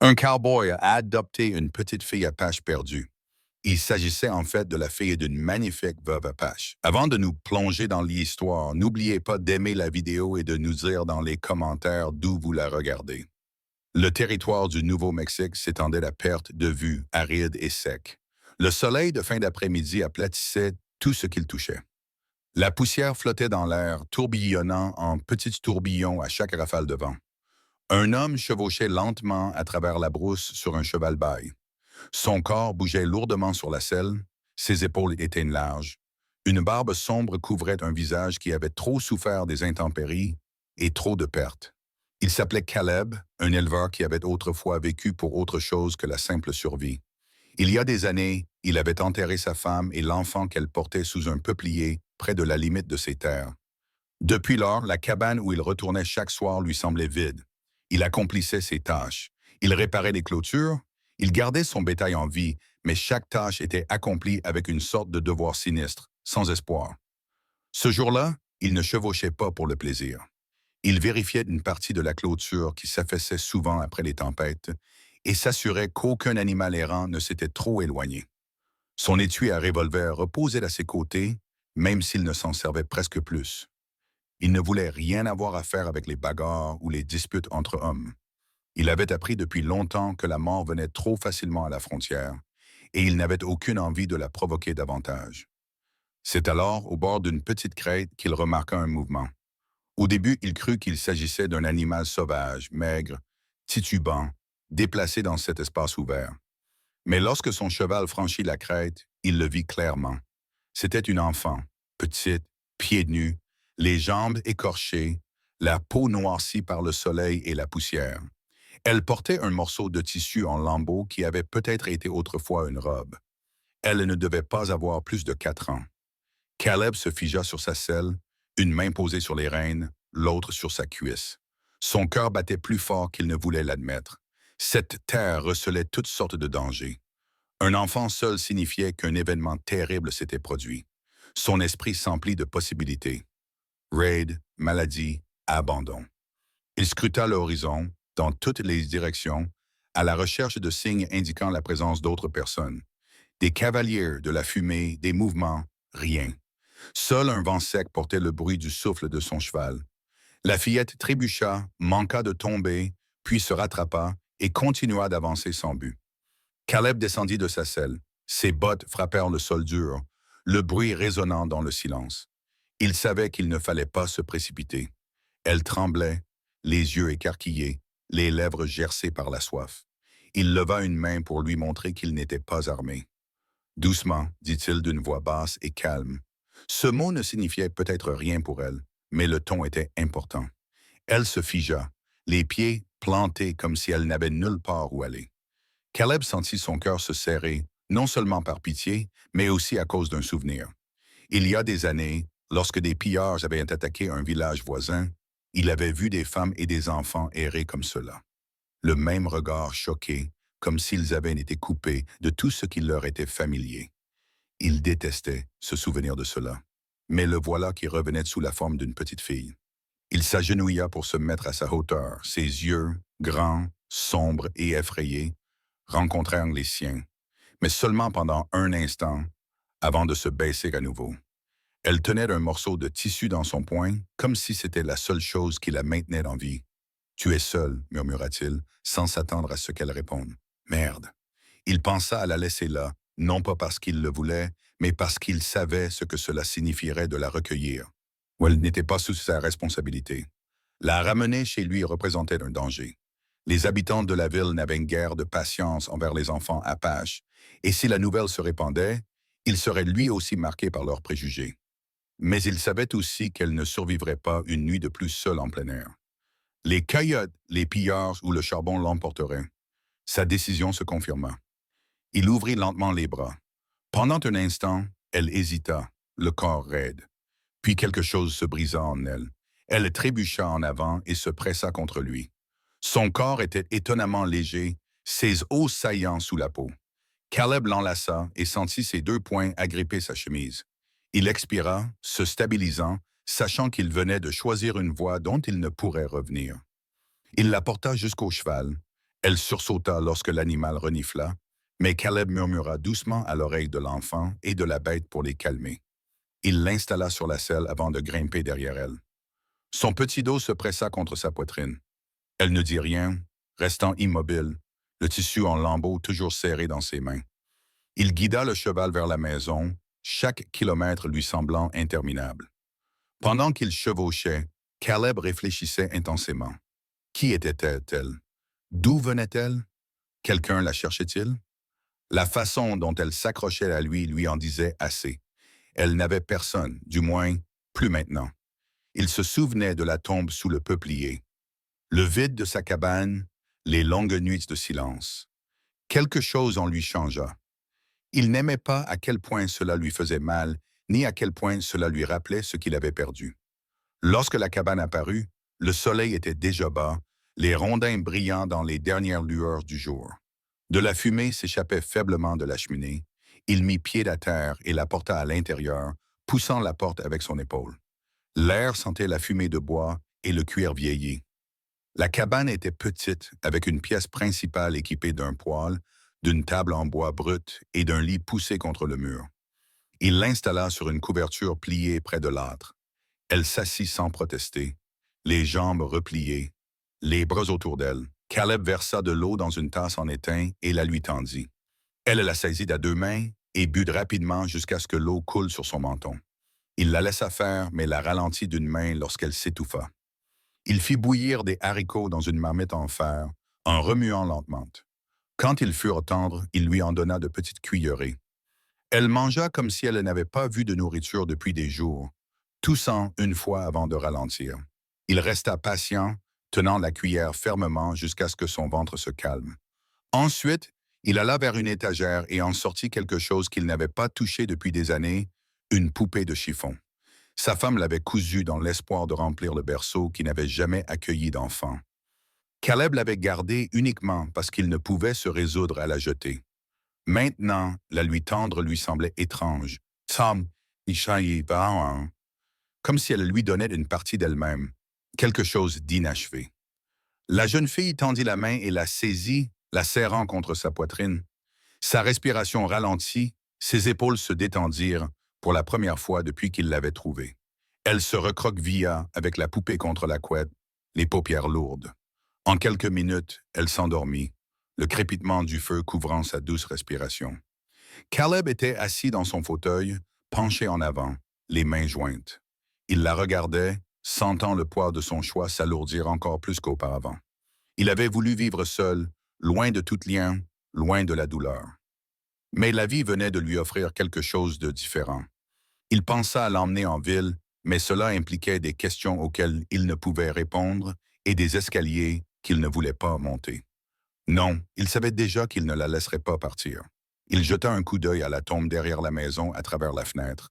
Un cowboy a adopté une petite fille Apache perdue. Il s'agissait en fait de la fille d'une magnifique veuve Apache. Avant de nous plonger dans l'histoire, n'oubliez pas d'aimer la vidéo et de nous dire dans les commentaires d'où vous la regardez. Le territoire du Nouveau-Mexique s'étendait à perte de vue, aride et sec. Le soleil de fin d'après-midi aplatissait tout ce qu'il touchait. La poussière flottait dans l'air, tourbillonnant en petits tourbillons à chaque rafale de vent. Un homme chevauchait lentement à travers la brousse sur un cheval baille. Son corps bougeait lourdement sur la selle, ses épaules étaient larges. Une barbe sombre couvrait un visage qui avait trop souffert des intempéries et trop de pertes. Il s'appelait Caleb, un éleveur qui avait autrefois vécu pour autre chose que la simple survie. Il y a des années, il avait enterré sa femme et l'enfant qu'elle portait sous un peuplier près de la limite de ses terres. Depuis lors, la cabane où il retournait chaque soir lui semblait vide. Il accomplissait ses tâches. Il réparait les clôtures. Il gardait son bétail en vie, mais chaque tâche était accomplie avec une sorte de devoir sinistre, sans espoir. Ce jour-là, il ne chevauchait pas pour le plaisir. Il vérifiait une partie de la clôture qui s'affaissait souvent après les tempêtes et s'assurait qu'aucun animal errant ne s'était trop éloigné. Son étui à revolver reposait à ses côtés, même s'il ne s'en servait presque plus. Il ne voulait rien avoir à faire avec les bagarres ou les disputes entre hommes. Il avait appris depuis longtemps que la mort venait trop facilement à la frontière, et il n'avait aucune envie de la provoquer davantage. C'est alors, au bord d'une petite crête, qu'il remarqua un mouvement. Au début, il crut qu'il s'agissait d'un animal sauvage, maigre, titubant, déplacé dans cet espace ouvert. Mais lorsque son cheval franchit la crête, il le vit clairement. C'était une enfant, petite, pieds nus, les jambes écorchées, la peau noircie par le soleil et la poussière. Elle portait un morceau de tissu en lambeaux qui avait peut-être été autrefois une robe. Elle ne devait pas avoir plus de 4 ans. Caleb se figea sur sa selle, une main posée sur les rênes, l'autre sur sa cuisse. Son cœur battait plus fort qu'il ne voulait l'admettre. Cette terre recelait toutes sortes de dangers. Un enfant seul signifiait qu'un événement terrible s'était produit. Son esprit s'emplit de possibilités. Raid, maladie, abandon. Il scruta l'horizon, dans toutes les directions, à la recherche de signes indiquant la présence d'autres personnes. Des cavaliers, de la fumée, des mouvements, rien. Seul un vent sec portait le bruit du souffle de son cheval. La fillette trébucha, manqua de tomber, puis se rattrapa et continua d'avancer sans but. Caleb descendit de sa selle. Ses bottes frappèrent le sol dur, le bruit résonnant dans le silence. Il savait qu'il ne fallait pas se précipiter. Elle tremblait, les yeux écarquillés, les lèvres gercées par la soif. Il leva une main pour lui montrer qu'il n'était pas armé. Doucement, dit-il d'une voix basse et calme. Ce mot ne signifiait peut-être rien pour elle, mais le ton était important. Elle se figea, les pieds plantés comme si elle n'avait nulle part où aller. Caleb sentit son cœur se serrer, non seulement par pitié, mais aussi à cause d'un souvenir. Il y a des années, lorsque des pillards avaient attaqué un village voisin, il avait vu des femmes et des enfants errer comme cela. Le même regard choqué, comme s'ils avaient été coupés de tout ce qui leur était familier. Il détestait se souvenir de cela. Mais le voilà qui revenait sous la forme d'une petite fille. Il s'agenouilla pour se mettre à sa hauteur. Ses yeux, grands, sombres et effrayés, rencontrèrent les siens, mais seulement pendant un instant, avant de se baisser à nouveau. Elle tenait un morceau de tissu dans son poing, comme si c'était la seule chose qui la maintenait en vie. « Tu es seul, murmura-t-il, sans s'attendre à ce qu'elle réponde. « Merde. » Il pensa à la laisser là, non pas parce qu'il le voulait, mais parce qu'il savait ce que cela signifierait de la recueillir. Ou elle n'était pas sous sa responsabilité. La ramener chez lui représentait un danger. Les habitants de la ville n'avaient guère de patience envers les enfants apaches, et si la nouvelle se répandait, il serait lui aussi marqué par leurs préjugés. Mais il savait aussi qu'elle ne survivrait pas une nuit de plus seule en plein air. Les coyotes, les pillards ou le charbon l'emporteraient. Sa décision se confirma. Il ouvrit lentement les bras. Pendant un instant, elle hésita, le corps raide. Puis quelque chose se brisa en elle. Elle trébucha en avant et se pressa contre lui. Son corps était étonnamment léger, ses os saillants sous la peau. Caleb l'enlaça et sentit ses 2 poings agripper sa chemise. Il expira, se stabilisant, sachant qu'il venait de choisir une voie dont il ne pourrait revenir. Il la porta jusqu'au cheval. Elle sursauta lorsque l'animal renifla, mais Caleb murmura doucement à l'oreille de l'enfant et de la bête pour les calmer. Il l'installa sur la selle avant de grimper derrière elle. Son petit dos se pressa contre sa poitrine. Elle ne dit rien, restant immobile, le tissu en lambeaux toujours serré dans ses mains. Il guida le cheval vers la maison, chaque kilomètre lui semblant interminable. Pendant qu'il chevauchait, Caleb réfléchissait intensément. Qui était-elle? D'où venait-elle? Quelqu'un la cherchait-il? La façon dont elle s'accrochait à lui en disait assez. Elle n'avait personne, du moins, plus maintenant. Il se souvenait de la tombe sous le peuplier, le vide de sa cabane, les longues nuits de silence. Quelque chose en lui changea. Il n'aimait pas à quel point cela lui faisait mal, ni à quel point cela lui rappelait ce qu'il avait perdu. Lorsque la cabane apparut, le soleil était déjà bas, les rondins brillant dans les dernières lueurs du jour. De la fumée s'échappait faiblement de la cheminée. Il mit pied à terre et la porta à l'intérieur, poussant la porte avec son épaule. L'air sentait la fumée de bois et le cuir vieilli. La cabane était petite, avec une pièce principale équipée d'un poêle, d'une table en bois brut et d'un lit poussé contre le mur. Il l'installa sur une couverture pliée près de l'âtre. Elle s'assit sans protester, les jambes repliées, les bras autour d'elle. Caleb versa de l'eau dans une tasse en étain et la lui tendit. Elle la saisit à deux mains et but rapidement jusqu'à ce que l'eau coule sur son menton. Il la laissa faire, mais la ralentit d'une main lorsqu'elle s'étouffa. Il fit bouillir des haricots dans une marmite en fer, en remuant lentement. Quand ils furent tendres, il lui en donna de petites cuillerées. Elle mangea comme si elle n'avait pas vu de nourriture depuis des jours, toussant une fois avant de ralentir. Il resta patient, tenant la cuillère fermement jusqu'à ce que son ventre se calme. Ensuite, il alla vers une étagère et en sortit quelque chose qu'il n'avait pas touché depuis des années, une poupée de chiffon. Sa femme l'avait cousue dans l'espoir de remplir le berceau qui n'avait jamais accueilli d'enfant. Caleb l'avait gardée uniquement parce qu'il ne pouvait se résoudre à la jeter. Maintenant, la lui tendre lui semblait étrange. Tom, comme si elle lui donnait une partie d'elle-même, quelque chose d'inachevé. La jeune fille tendit la main et la saisit, la serrant contre sa poitrine. Sa respiration ralentit, ses épaules se détendirent pour la première fois depuis qu'il l'avait trouvée. Elle se recroquevilla avec la poupée contre la couette, les paupières lourdes. En quelques minutes, elle s'endormit, le crépitement du feu couvrant sa douce respiration. Caleb était assis dans son fauteuil, penché en avant, les mains jointes. Il la regardait, sentant le poids de son choix s'alourdir encore plus qu'auparavant. Il avait voulu vivre seul, loin de tout lien, loin de la douleur. Mais la vie venait de lui offrir quelque chose de différent. Il pensa à l'emmener en ville, mais cela impliquait des questions auxquelles il ne pouvait répondre et des escaliers qu'il ne voulait pas monter. Non, il savait déjà qu'il ne la laisserait pas partir. Il jeta un coup d'œil à la tombe derrière la maison à travers la fenêtre,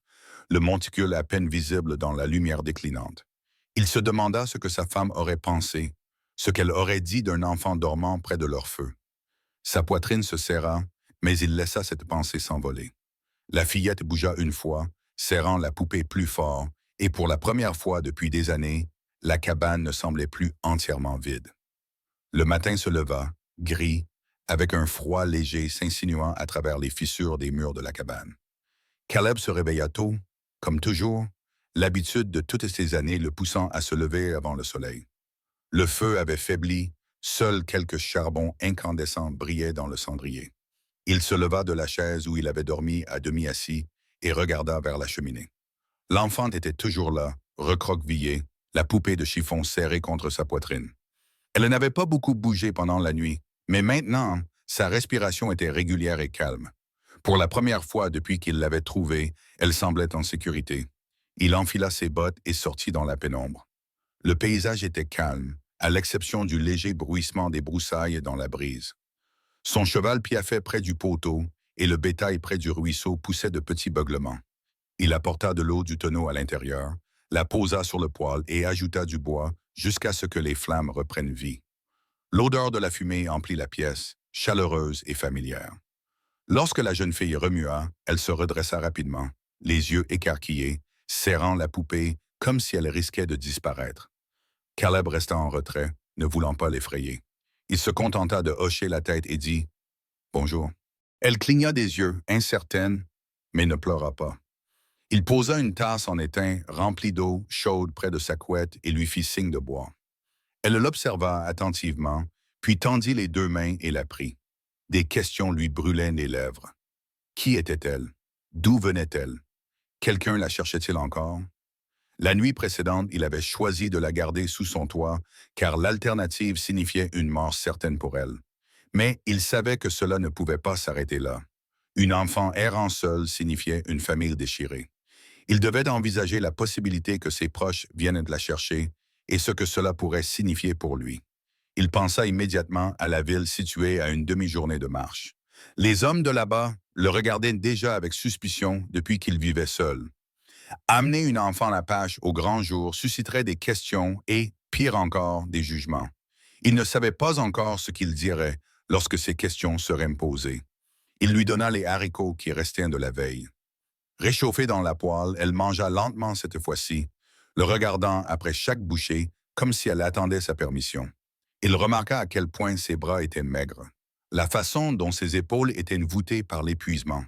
le monticule à peine visible dans la lumière déclinante. Il se demanda ce que sa femme aurait pensé, ce qu'elle aurait dit d'un enfant dormant près de leur feu. Sa poitrine se serra, mais il laissa cette pensée s'envoler. La fillette bougea une fois, serrant la poupée plus fort, et pour la première fois depuis des années, la cabane ne semblait plus entièrement vide. Le matin se leva, gris, avec un froid léger s'insinuant à travers les fissures des murs de la cabane. Caleb se réveilla tôt, comme toujours, l'habitude de toutes ces années le poussant à se lever avant le soleil. Le feu avait faibli, seuls quelques charbons incandescents brillaient dans le cendrier. Il se leva de la chaise où il avait dormi à demi assis et regarda vers la cheminée. L'enfant était toujours là, recroquevillé, la poupée de chiffon serrée contre sa poitrine. Elle n'avait pas beaucoup bougé pendant la nuit, mais maintenant, sa respiration était régulière et calme. Pour la première fois depuis qu'il l'avait trouvée, elle semblait en sécurité. Il enfila ses bottes et sortit dans la pénombre. Le paysage était calme, à l'exception du léger bruissement des broussailles dans la brise. Son cheval piaffait près du poteau et le bétail près du ruisseau poussait de petits beuglements. Il apporta de l'eau du tonneau à l'intérieur, la posa sur le poêle et ajouta du bois jusqu'à ce que les flammes reprennent vie. L'odeur de la fumée emplit la pièce, chaleureuse et familière. Lorsque la jeune fille remua, elle se redressa rapidement, les yeux écarquillés, serrant la poupée comme si elle risquait de disparaître. Caleb resta en retrait, ne voulant pas l'effrayer. Il se contenta de hocher la tête et dit « Bonjour ». Elle cligna des yeux, incertaine, mais ne pleura pas. Il posa une tasse en étain remplie d'eau chaude près de sa couette et lui fit signe de boire. Elle l'observa attentivement, puis tendit les deux mains et la prit. Des questions lui brûlaient les lèvres. Qui était-elle? D'où venait-elle? Quelqu'un la cherchait-il encore? La nuit précédente, il avait choisi de la garder sous son toit, car l'alternative signifiait une mort certaine pour elle. Mais il savait que cela ne pouvait pas s'arrêter là. Une enfant errant seule signifiait une famille déchirée. Il devait envisager la possibilité que ses proches viennent de la chercher et ce que cela pourrait signifier pour lui. Il pensa immédiatement à la ville située à une demi-journée de marche. Les hommes de là-bas le regardaient déjà avec suspicion depuis qu'il vivait seul. Amener une enfant à Apache au grand jour susciterait des questions et, pire encore, des jugements. Il ne savait pas encore ce qu'il dirait lorsque ces questions seraient posées. Il lui donna les haricots qui restaient de la veille. Réchauffée dans la poêle, elle mangea lentement cette fois-ci, le regardant après chaque bouchée comme si elle attendait sa permission. Il remarqua à quel point ses bras étaient maigres, la façon dont ses épaules étaient voûtées par l'épuisement.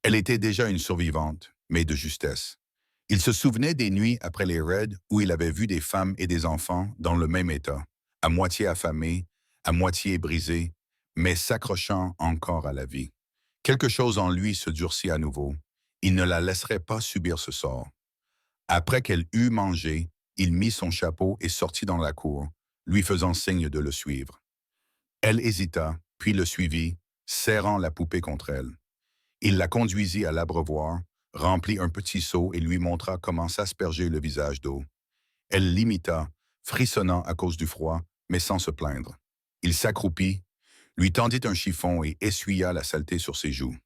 Elle était déjà une survivante, mais de justesse. Il se souvenait des nuits après les raids où il avait vu des femmes et des enfants dans le même état, à moitié affamés, à moitié brisés, mais s'accrochant encore à la vie. Quelque chose en lui se durcit à nouveau. Il ne la laisserait pas subir ce sort. Après qu'elle eut mangé, il mit son chapeau et sortit dans la cour, lui faisant signe de le suivre. Elle hésita, puis le suivit, serrant la poupée contre elle. Il la conduisit à l'abreuvoir, remplit un petit seau et lui montra comment s'asperger le visage d'eau. Elle l'imita, frissonnant à cause du froid, mais sans se plaindre. Il s'accroupit, lui tendit un chiffon et essuya la saleté sur ses joues.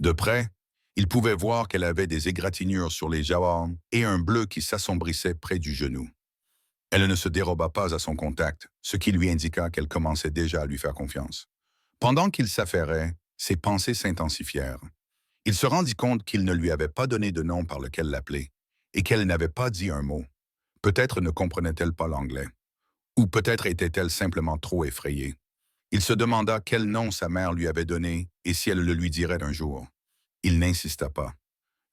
De près, il pouvait voir qu'elle avait des égratignures sur les jawons et un bleu qui s'assombrissait près du genou. Elle ne se déroba pas à son contact, ce qui lui indiqua qu'elle commençait déjà à lui faire confiance. Pendant qu'il s'affairait, ses pensées s'intensifièrent. Il se rendit compte qu'il ne lui avait pas donné de nom par lequel l'appeler, et qu'elle n'avait pas dit un mot. Peut-être ne comprenait-elle pas l'anglais, ou peut-être était-elle simplement trop effrayée. Il se demanda quel nom sa mère lui avait donné et si elle le lui dirait un jour. Il n'insista pas.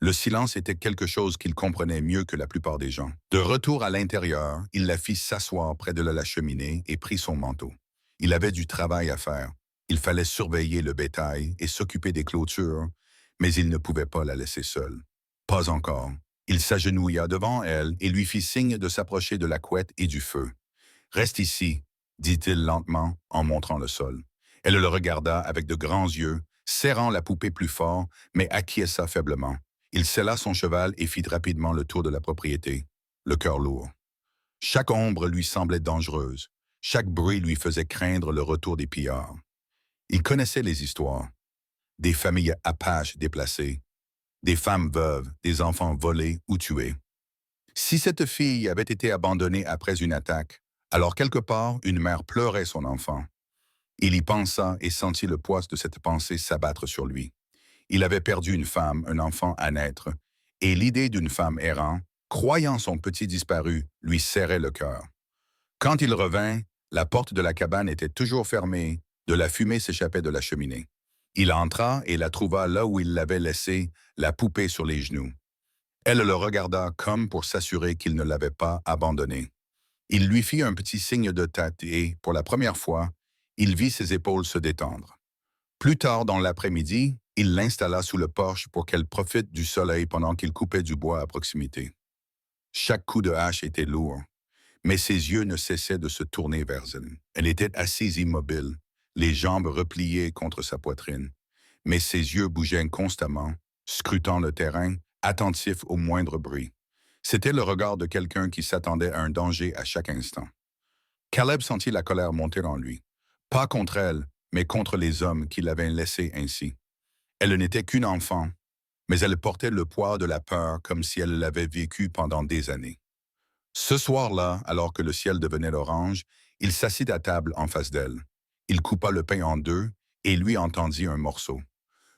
Le silence était quelque chose qu'il comprenait mieux que la plupart des gens. De retour à l'intérieur, il la fit s'asseoir près de la cheminée et prit son manteau. Il avait du travail à faire. Il fallait surveiller le bétail et s'occuper des clôtures, mais il ne pouvait pas la laisser seule. Pas encore. Il s'agenouilla devant elle et lui fit signe de s'approcher de la couette et du feu. « Reste ici », dit-il lentement en montrant le sol. Elle le regarda avec de grands yeux, serrant la poupée plus fort, mais acquiesça faiblement. Il sella son cheval et fit rapidement le tour de la propriété, le cœur lourd. Chaque ombre lui semblait dangereuse. Chaque bruit lui faisait craindre le retour des pillards. Il connaissait les histoires. Des familles apaches déplacées, des femmes veuves, des enfants volés ou tués. Si cette fille avait été abandonnée après une attaque, alors quelque part, une mère pleurait son enfant. Il y pensa et sentit le poids de cette pensée s'abattre sur lui. Il avait perdu une femme, un enfant à naître, et l'idée d'une femme errant, croyant son petit disparu, lui serrait le cœur. Quand il revint, la porte de la cabane était toujours fermée, de la fumée s'échappait de la cheminée. Il entra et la trouva là où il l'avait laissée, la poupée sur les genoux. Elle le regarda comme pour s'assurer qu'il ne l'avait pas abandonnée. Il lui fit un petit signe de tête et, pour la première fois, il vit ses épaules se détendre. Plus tard dans l'après-midi, il l'installa sous le porche pour qu'elle profite du soleil pendant qu'il coupait du bois à proximité. Chaque coup de hache était lourd, mais ses yeux ne cessaient de se tourner vers elle. Elle était assise immobile, les jambes repliées contre sa poitrine, mais ses yeux bougeaient constamment, scrutant le terrain, attentifs au moindre bruit. C'était le regard de quelqu'un qui s'attendait à un danger à chaque instant. Caleb sentit la colère monter en lui, pas contre elle, mais contre les hommes qui l'avaient laissée ainsi. Elle n'était qu'une enfant, mais elle portait le poids de la peur comme si elle l'avait vécu pendant des années. Ce soir-là, alors que le ciel devenait orange, il s'assit à table en face d'elle. Il coupa le pain en deux et lui en tendit un morceau.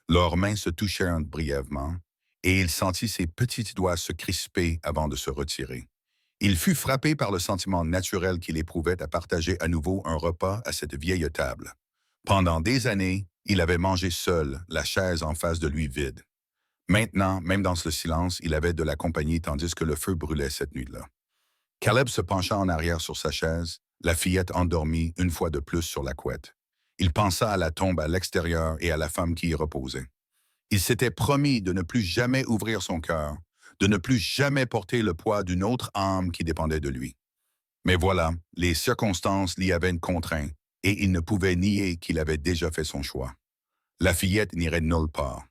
Leurs mains se touchèrent brièvement, et il sentit ses petits doigts se crisper avant de se retirer. Il fut frappé par le sentiment naturel qu'il éprouvait à partager à nouveau un repas à cette vieille table. Pendant des années, il avait mangé seul, la chaise en face de lui vide. Maintenant, même dans ce silence, il avait de la compagnie tandis que le feu brûlait cette nuit-là. Caleb se pencha en arrière sur sa chaise, la fillette endormie une fois de plus sur la couette. Il pensa à la tombe à l'extérieur et à la femme qui y reposait. Il s'était promis de ne plus jamais ouvrir son cœur, de ne plus jamais porter le poids d'une autre âme qui dépendait de lui. Mais voilà, les circonstances l'y avaient contraint, et il ne pouvait nier qu'il avait déjà fait son choix. La fillette n'irait nulle part.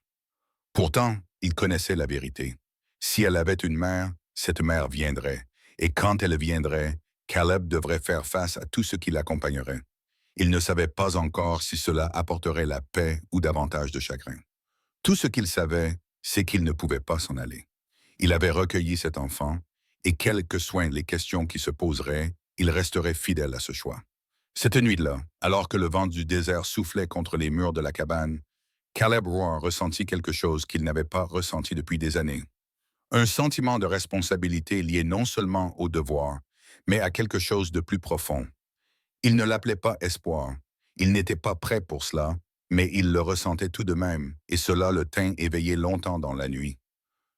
Pourtant, il connaissait la vérité. Si elle avait une mère, cette mère viendrait, et quand elle viendrait, Caleb devrait faire face à tout ce qui l'accompagnerait. Il ne savait pas encore si cela apporterait la paix ou davantage de chagrin. Tout ce qu'il savait, c'est qu'il ne pouvait pas s'en aller. Il avait recueilli cet enfant, et quelles que soient les questions qui se poseraient, il resterait fidèle à ce choix. Cette nuit-là, alors que le vent du désert soufflait contre les murs de la cabane, Caleb Roar ressentit quelque chose qu'il n'avait pas ressenti depuis des années. Un sentiment de responsabilité lié non seulement au devoir, mais à quelque chose de plus profond. Il ne l'appelait pas espoir. Il n'était pas prêt pour cela, mais il le ressentait tout de même, et cela le tint éveillé longtemps dans la nuit.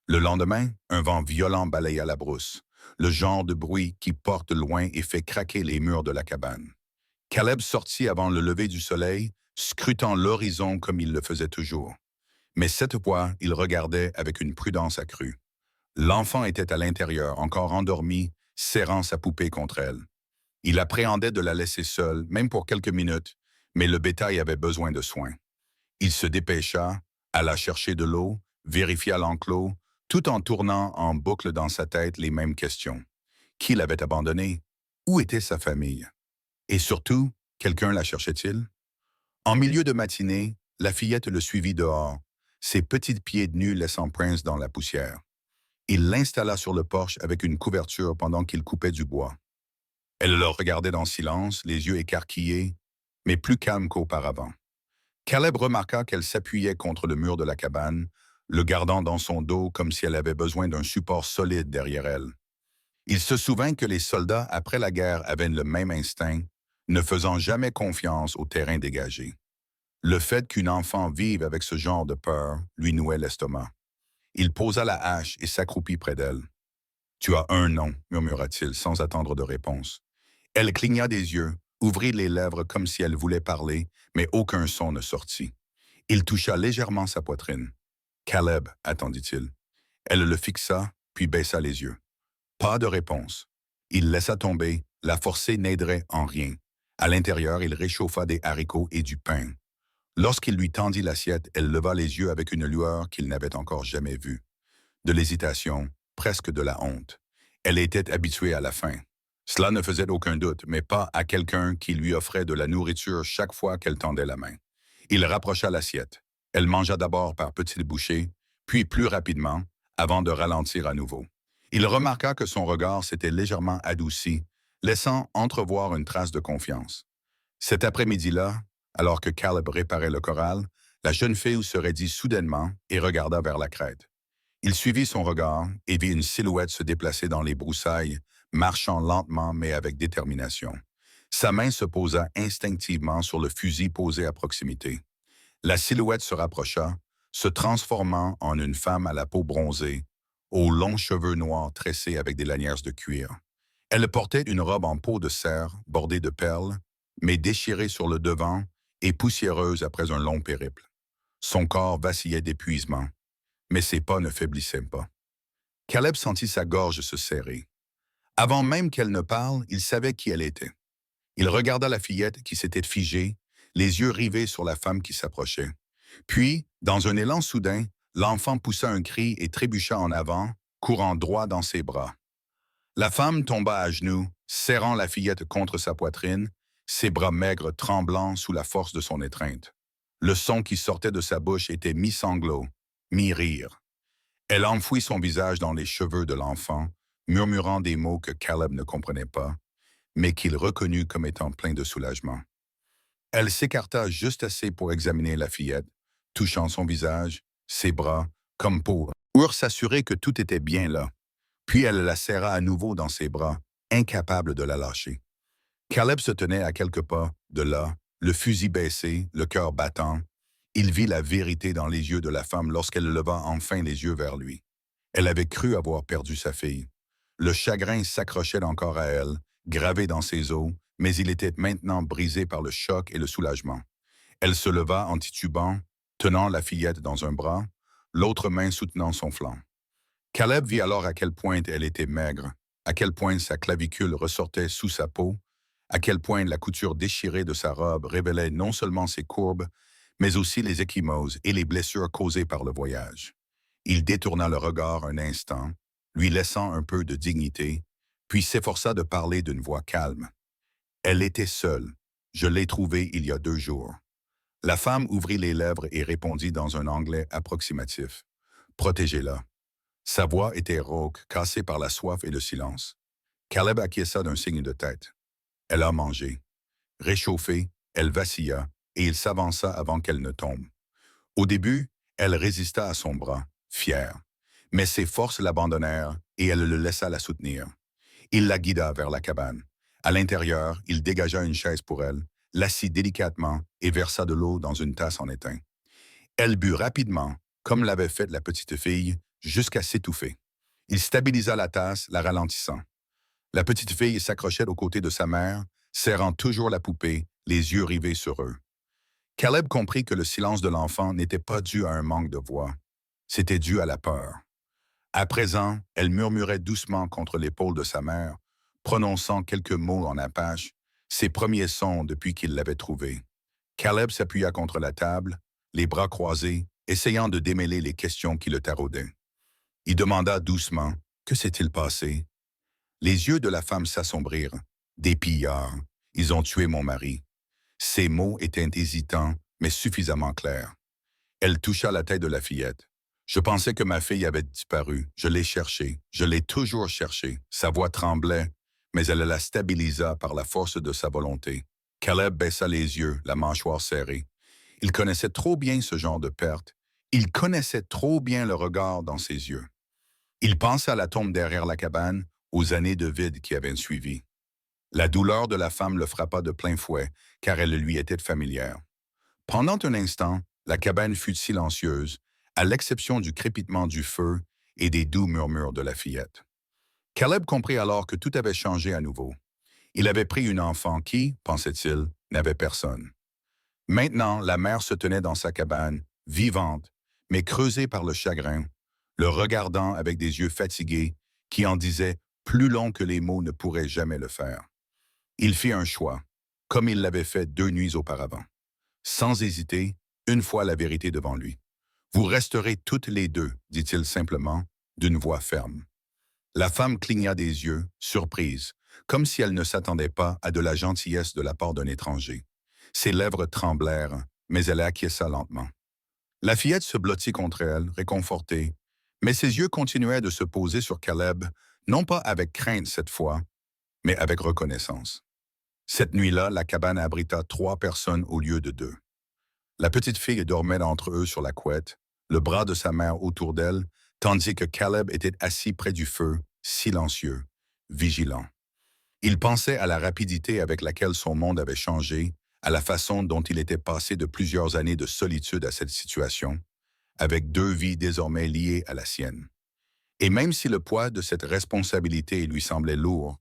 Le lendemain, un vent violent balaya la brousse, le genre de bruit qui porte loin et fait craquer les murs de la cabane. Caleb sortit avant le lever du soleil, scrutant l'horizon comme il le faisait toujours. Mais cette fois, il regardait avec une prudence accrue. L'enfant était à l'intérieur, encore endormi, serrant sa poupée contre elle. Il appréhendait de la laisser seule, même pour quelques minutes, mais le bétail avait besoin de soins. Il se dépêcha, alla chercher de l'eau, vérifia l'enclos, tout en tournant en boucle dans sa tête les mêmes questions. Qui l'avait abandonné? Où était sa famille? Et surtout, quelqu'un la cherchait-il? En milieu de matinée, la fillette le suivit dehors, ses petits pieds nus laissant Prince dans la poussière. Il l'installa sur le porche avec une couverture pendant qu'il coupait du bois. Elle le regardait dans silence, les yeux écarquillés, mais plus calme qu'auparavant. Caleb remarqua qu'elle s'appuyait contre le mur de la cabane, le gardant dans son dos comme si elle avait besoin d'un support solide derrière elle. Il se souvint que les soldats après la guerre avaient le même instinct, ne faisant jamais confiance au terrain dégagé. Le fait qu'une enfant vive avec ce genre de peur lui nouait l'estomac. Il posa la hache et s'accroupit près d'elle. « Tu as un nom, murmura-t-il sans attendre de réponse. Elle cligna des yeux, ouvrit les lèvres comme si elle voulait parler, mais aucun son ne sortit. Il toucha légèrement sa poitrine. « Caleb, attendit-il. Elle le fixa, puis baissa les yeux. Pas de réponse. Il laissa tomber, la forcer n'aiderait en rien. À l'intérieur, il réchauffa des haricots et du pain. Lorsqu'il lui tendit l'assiette, elle leva les yeux avec une lueur qu'il n'avait encore jamais vue. De l'hésitation, presque de la honte. Elle était habituée à la faim. Cela ne faisait aucun doute, mais pas à quelqu'un qui lui offrait de la nourriture chaque fois qu'elle tendait la main. Il rapprocha l'assiette. Elle mangea d'abord par petites bouchées, puis plus rapidement, avant de ralentir à nouveau. Il remarqua que son regard s'était légèrement adouci, laissant entrevoir une trace de confiance. Cet après-midi-là, alors que Caleb réparait le corral, la jeune fille se raidit soudainement et regarda vers la crête. Il suivit son regard et vit une silhouette se déplacer dans les broussailles, marchant lentement mais avec détermination. Sa main se posa instinctivement sur le fusil posé à proximité. La silhouette se rapprocha, se transformant en une femme à la peau bronzée, aux longs cheveux noirs tressés avec des lanières de cuir. Elle portait une robe en peau de cerf bordée de perles, mais déchirée sur le devant et poussiéreuse après un long périple. Son corps vacillait d'épuisement, mais ses pas ne faiblissaient pas. Caleb sentit sa gorge se serrer. Avant même qu'elle ne parle, il savait qui elle était. Il regarda la fillette qui s'était figée, les yeux rivés sur la femme qui s'approchait. Puis, dans un élan soudain, l'enfant poussa un cri et trébucha en avant, courant droit dans ses bras. La femme tomba à genoux, serrant la fillette contre sa poitrine, ses bras maigres tremblant sous la force de son étreinte. Le son qui sortait de sa bouche était mi-sanglot, mi-rire. Elle enfouit son visage dans les cheveux de l'enfant, murmurant des mots que Caleb ne comprenait pas, mais qu'il reconnut comme étant pleins de soulagement. Elle s'écarta juste assez pour examiner la fillette, touchant son visage, ses bras, comme pour s'assurer que tout était bien là. Puis elle la serra à nouveau dans ses bras, incapable de la lâcher. Caleb se tenait à quelques pas de là, le fusil baissé, le cœur battant. Il vit la vérité dans les yeux de la femme lorsqu'elle leva enfin les yeux vers lui. Elle avait cru avoir perdu sa fille. Le chagrin s'accrochait encore à elle, gravé dans ses os, mais il était maintenant brisé par le choc et le soulagement. Elle se leva en titubant, tenant la fillette dans un bras, l'autre main soutenant son flanc. Caleb vit alors à quel point elle était maigre, à quel point sa clavicule ressortait sous sa peau, à quel point la couture déchirée de sa robe révélait non seulement ses courbes, mais aussi les ecchymoses et les blessures causées par le voyage. Il détourna le regard un instant, lui laissant un peu de dignité, puis s'efforça de parler d'une voix calme. Elle était seule. Je l'ai trouvée il y a 2 jours. La femme ouvrit les lèvres et répondit dans un anglais approximatif. Protégez-la. Sa voix était rauque, cassée par la soif et le silence. Caleb acquiesça d'un signe de tête. Elle a mangé. Réchauffée, elle vacilla, et il s'avança avant qu'elle ne tombe. Au début, elle résista à son bras, fière. Mais ses forces l'abandonnèrent, et elle le laissa la soutenir. Il la guida vers la cabane. À l'intérieur, il dégagea une chaise pour elle, l'assit délicatement et versa de l'eau dans une tasse en étain. Elle but rapidement, comme l'avait fait la petite fille, jusqu'à s'étouffer. Il stabilisa la tasse, la ralentissant. La petite fille s'accrochait aux côtés de sa mère, serrant toujours la poupée, les yeux rivés sur eux. Caleb comprit que le silence de l'enfant n'était pas dû à un manque de voix. C'était dû à la peur. À présent, elle murmurait doucement contre l'épaule de sa mère, prononçant quelques mots en apache, ses premiers sons depuis qu'il l'avait trouvée. Caleb s'appuya contre la table, les bras croisés, essayant de démêler les questions qui le taraudaient. Il demanda doucement « Que s'est-il passé ?» Les yeux de la femme s'assombrirent. « Des pillards. Ils ont tué mon mari. » Ces mots étaient hésitants, mais suffisamment clairs. Elle toucha la tête de la fillette. « Je pensais que ma fille avait disparu. Je l'ai cherchée. Je l'ai toujours cherchée. » Sa voix tremblait, mais elle la stabilisa par la force de sa volonté. Caleb baissa les yeux, la mâchoire serrée. Il connaissait trop bien ce genre de perte. Il connaissait trop bien le regard dans ses yeux. Il pensa à la tombe derrière la cabane, aux années de vide qui avaient suivi. La douleur de la femme le frappa de plein fouet, car elle lui était familière. Pendant un instant, la cabane fut silencieuse, à l'exception du crépitement du feu et des doux murmures de la fillette. Caleb comprit alors que tout avait changé à nouveau. Il avait pris une enfant qui, pensait-il, n'avait personne. Maintenant, la mère se tenait dans sa cabane, vivante, mais creusée par le chagrin, le regardant avec des yeux fatigués qui en disaient plus long que les mots ne pourraient jamais le faire. Il fit un choix, comme il l'avait fait 2 nuits auparavant. Sans hésiter, une fois la vérité devant lui. « Vous resterez toutes les deux, dit-il simplement, d'une voix ferme. La femme cligna des yeux, surprise, comme si elle ne s'attendait pas à de la gentillesse de la part d'un étranger. Ses lèvres tremblèrent, mais elle acquiesça lentement. La fillette se blottit contre elle, réconfortée, mais ses yeux continuaient de se poser sur Caleb, non pas avec crainte cette fois, mais avec reconnaissance. Cette nuit-là, la cabane abrita 3 personnes au lieu de 2. La petite fille dormait entre eux sur la couette, le bras de sa mère autour d'elle, tandis que Caleb était assis près du feu, silencieux, vigilant. Il pensait à la rapidité avec laquelle son monde avait changé, à la façon dont il était passé de plusieurs années de solitude à cette situation, avec 2 vies désormais liées à la sienne. Et même si le poids de cette responsabilité lui semblait lourd,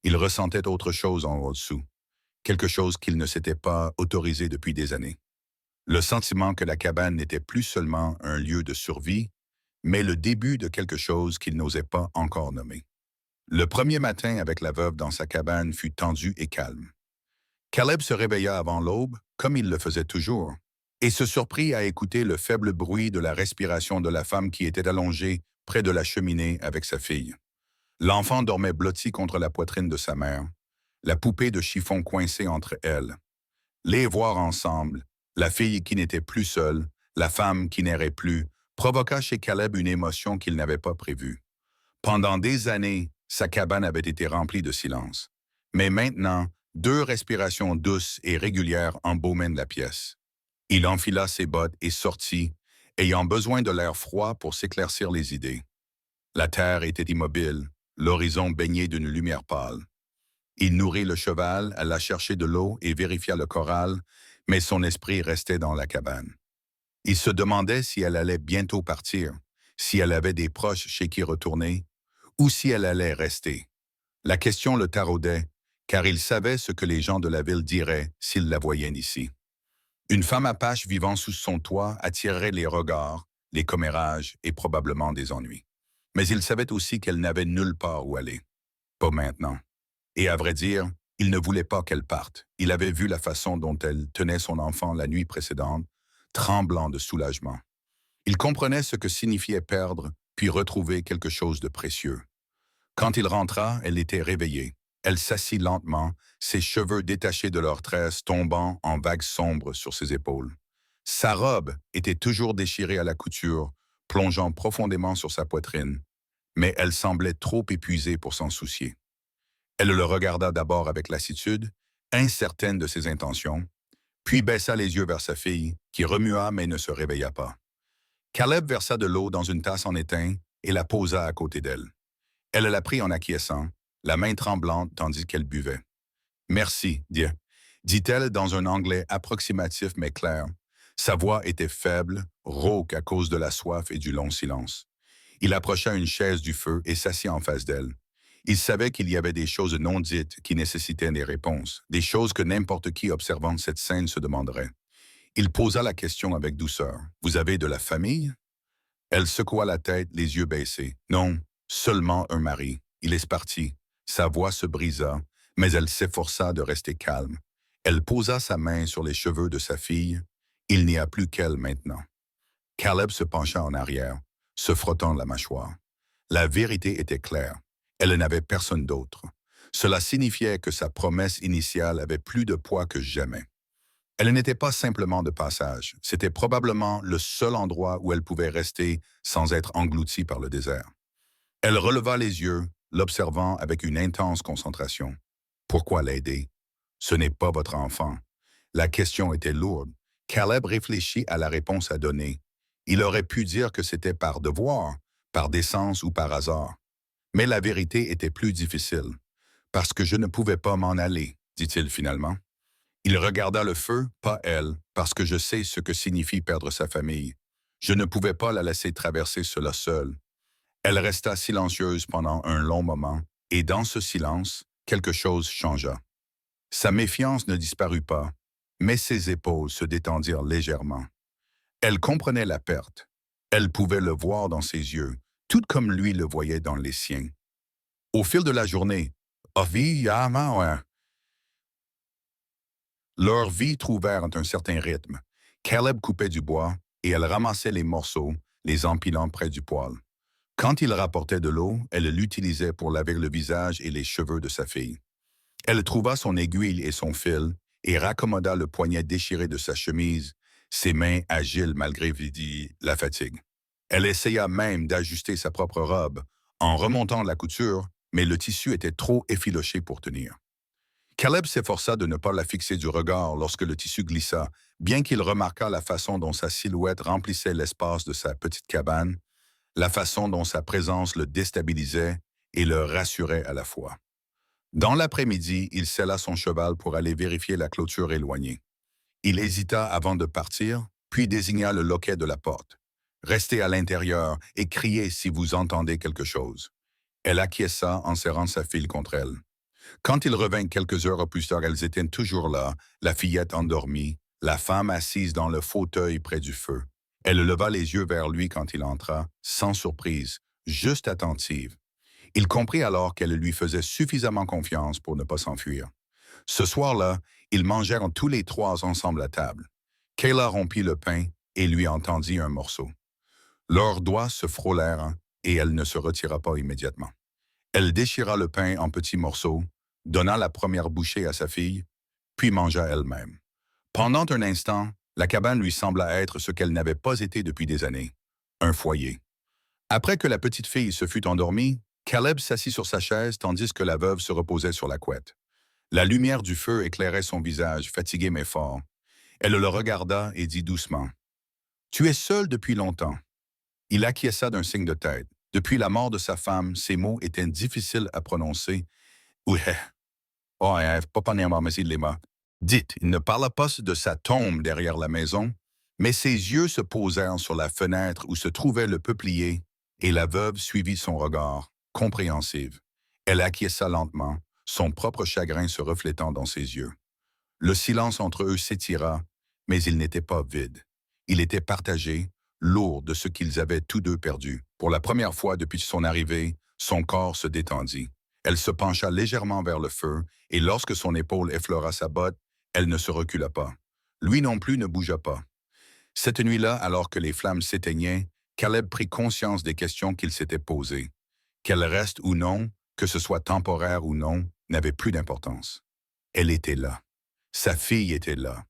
il ressentait autre chose en dessous, quelque chose qu'il ne s'était pas autorisé depuis des années. Le sentiment que la cabane n'était plus seulement un lieu de survie, mais le début de quelque chose qu'il n'osait pas encore nommer. Le premier matin avec la veuve dans sa cabane fut tendu et calme. Caleb se réveilla avant l'aube, comme il le faisait toujours, et se surprit à écouter le faible bruit de la respiration de la femme qui était allongée près de la cheminée avec sa fille. L'enfant dormait blotti contre la poitrine de sa mère, la poupée de chiffon coincée entre elles. Les voir ensemble, la fille qui n'était plus seule, la femme qui n'errait plus, provoqua chez Caleb une émotion qu'il n'avait pas prévue. Pendant des années, sa cabane avait été remplie de silence. Mais maintenant, 2 respirations douces et régulières embaumaient la pièce. Il enfila ses bottes et sortit, ayant besoin de l'air froid pour s'éclaircir les idées. La terre était immobile, l'horizon baigné d'une lumière pâle. Il nourrit le cheval, alla chercher de l'eau et vérifia le corral, mais son esprit restait dans la cabane. Il se demandait si elle allait bientôt partir, si elle avait des proches chez qui retourner, ou si elle allait rester. La question le taraudait, car il savait ce que les gens de la ville diraient s'ils la voyaient ici. Une femme apache vivant sous son toit attirerait les regards, les commérages et probablement des ennuis. Mais il savait aussi qu'elle n'avait nulle part où aller. Pas maintenant. Et à vrai dire, il ne voulait pas qu'elle parte. Il avait vu la façon dont elle tenait son enfant la nuit précédente, tremblant de soulagement. Il comprenait ce que signifiait perdre, puis retrouver quelque chose de précieux. Quand il rentra, elle était réveillée. Elle s'assit lentement, ses cheveux détachés de leurs tresses tombant en vagues sombres sur ses épaules. Sa robe était toujours déchirée à la couture, plongeant profondément sur sa poitrine, mais elle semblait trop épuisée pour s'en soucier. Elle le regarda d'abord avec lassitude, incertaine de ses intentions, puis baissa les yeux vers sa fille, qui remua mais ne se réveilla pas. Caleb versa de l'eau dans une tasse en étain et la posa à côté d'elle. Elle la prit en acquiesçant, la main tremblante tandis qu'elle buvait. Merci, dit-elle dans un anglais approximatif mais clair. Sa voix était faible, rauque à cause de la soif et du long silence. Il approcha une chaise du feu et s'assit en face d'elle. Il savait qu'il y avait des choses non dites qui nécessitaient des réponses, des choses que n'importe qui observant cette scène se demanderait. Il posa la question avec douceur. « Vous avez de la famille ?» Elle secoua la tête, les yeux baissés. « Non, seulement un mari. Il est parti. » Sa voix se brisa, mais elle s'efforça de rester calme. Elle posa sa main sur les cheveux de sa fille. Il n'y a plus qu'elle maintenant. Caleb se pencha en arrière, se frottant la mâchoire. La vérité était claire. Elle n'avait personne d'autre. Cela signifiait que sa promesse initiale avait plus de poids que jamais. Elle n'était pas simplement de passage, c'était probablement le seul endroit où elle pouvait rester sans être engloutie par le désert. Elle releva les yeux, l'observant avec une intense concentration. Pourquoi l'aider? Ce n'est pas votre enfant. La question était lourde. Caleb réfléchit à la réponse à donner. Il aurait pu dire que c'était par devoir, par décence ou par hasard. Mais la vérité était plus difficile. Parce que je ne pouvais pas m'en aller, dit-il finalement. Il regarda le feu, pas elle, parce que je sais ce que signifie perdre sa famille. Je ne pouvais pas la laisser traverser cela seule. Elle resta silencieuse pendant un long moment, et dans ce silence, quelque chose changea. Sa méfiance ne disparut pas, mais ses épaules se détendirent légèrement. Elle comprenait la perte. Elle pouvait le voir dans ses yeux, tout comme lui le voyait dans les siens. Au fil de la journée, leurs vies trouvèrent un certain rythme. Caleb coupait du bois et elle ramassait les morceaux, les empilant près du poêle. Quand il rapportait de l'eau, elle l'utilisait pour laver le visage et les cheveux de sa fille. Elle trouva son aiguille et son fil et raccommoda le poignet déchiré de sa chemise, ses mains agiles malgré la fatigue. Elle essaya même d'ajuster sa propre robe en remontant la couture, mais le tissu était trop effiloché pour tenir. Caleb s'efforça de ne pas la fixer du regard lorsque le tissu glissa, bien qu'il remarquât la façon dont sa silhouette remplissait l'espace de sa petite cabane, la façon dont sa présence le déstabilisait et le rassurait à la fois. Dans l'après-midi, il sella son cheval pour aller vérifier la clôture éloignée. Il hésita avant de partir, puis désigna le loquet de la porte. « Restez à l'intérieur et criez si vous entendez quelque chose. » Elle acquiesça en serrant sa fille contre elle. Quand il revint quelques heures plus tard, elles étaient toujours là, la fillette endormie, la femme assise dans le fauteuil près du feu. Elle leva les yeux vers lui quand il entra, sans surprise, juste attentive. Il comprit alors qu'elle lui faisait suffisamment confiance pour ne pas s'enfuir. Ce soir-là, ils mangèrent tous les trois ensemble à table. Kayla rompit le pain et lui en tendit un morceau. Leurs doigts se frôlèrent et elle ne se retira pas immédiatement. Elle déchira le pain en petits morceaux, donna la première bouchée à sa fille, puis mangea elle-même. Pendant un instant, la cabane lui sembla être ce qu'elle n'avait pas été depuis des années, un foyer. Après que la petite fille se fut endormie, Caleb s'assit sur sa chaise tandis que la veuve se reposait sur la couette. La lumière du feu éclairait son visage, fatigué mais fort. Elle le regarda et dit doucement, « Tu es seul depuis longtemps. » Il acquiesça d'un signe de tête. Depuis la mort de sa femme, ces mots étaient difficiles à prononcer. Ouais, ouais, pas les mots. Dites, il ne parla pas de sa tombe derrière la maison, mais ses yeux se posèrent sur la fenêtre où se trouvait le peuplier, et la veuve suivit son regard, compréhensive. Elle acquiesça lentement, son propre chagrin se reflétant dans ses yeux. Le silence entre eux s'étira, mais il n'était pas vide. Il était partagé, lourd de ce qu'ils avaient tous deux perdu. Pour la première fois depuis son arrivée, son corps se détendit. Elle se pencha légèrement vers le feu, et lorsque son épaule effleura sa botte, elle ne se recula pas. Lui non plus ne bougea pas. Cette nuit-là, alors que les flammes s'éteignaient, Caleb prit conscience des questions qu'il s'était posées. Qu'elle reste ou non, que ce soit temporaire ou non, n'avait plus d'importance. Elle était là. Sa fille était là.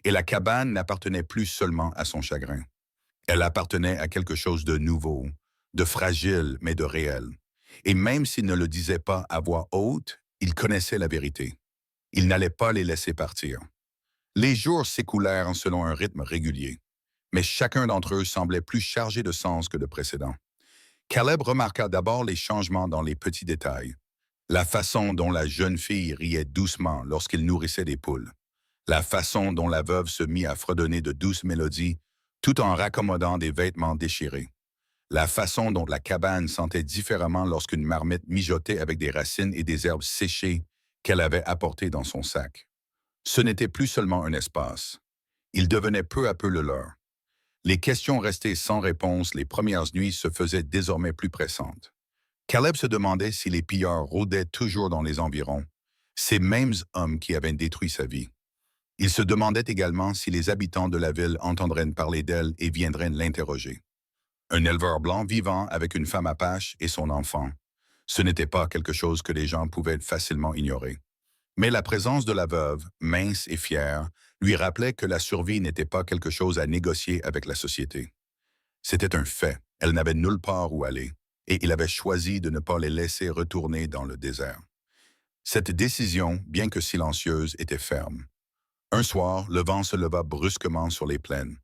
Et la cabane n'appartenait plus seulement à son chagrin. Elle appartenait à quelque chose de nouveau, de fragile, mais de réel. Et même s'il ne le disait pas à voix haute, il connaissait la vérité. Il n'allait pas les laisser partir. Les jours s'écoulèrent selon un rythme régulier, mais chacun d'entre eux semblait plus chargé de sens que le précédent. Caleb remarqua d'abord les changements dans les petits détails. La façon dont la jeune fille riait doucement lorsqu'il nourrissait des poules. La façon dont la veuve se mit à fredonner de douces mélodies tout en raccommodant des vêtements déchirés. La façon dont la cabane sentait différemment lorsqu'une marmite mijotait avec des racines et des herbes séchées qu'elle avait apportées dans son sac. Ce n'était plus seulement un espace. Il devenait peu à peu le leur. Les questions restées sans réponse les premières nuits se faisaient désormais plus pressantes. Caleb se demandait si les pilleurs rôdaient toujours dans les environs, ces mêmes hommes qui avaient détruit sa vie. Il se demandait également si les habitants de la ville entendraient parler d'elle et viendraient l'interroger. Un éleveur blanc vivant avec une femme apache et son enfant. Ce n'était pas quelque chose que les gens pouvaient facilement ignorer. Mais la présence de la veuve, mince et fière, lui rappelait que la survie n'était pas quelque chose à négocier avec la société. C'était un fait, elle n'avait nulle part où aller, et il avait choisi de ne pas les laisser retourner dans le désert. Cette décision, bien que silencieuse, était ferme. Un soir, le vent se leva brusquement sur les plaines.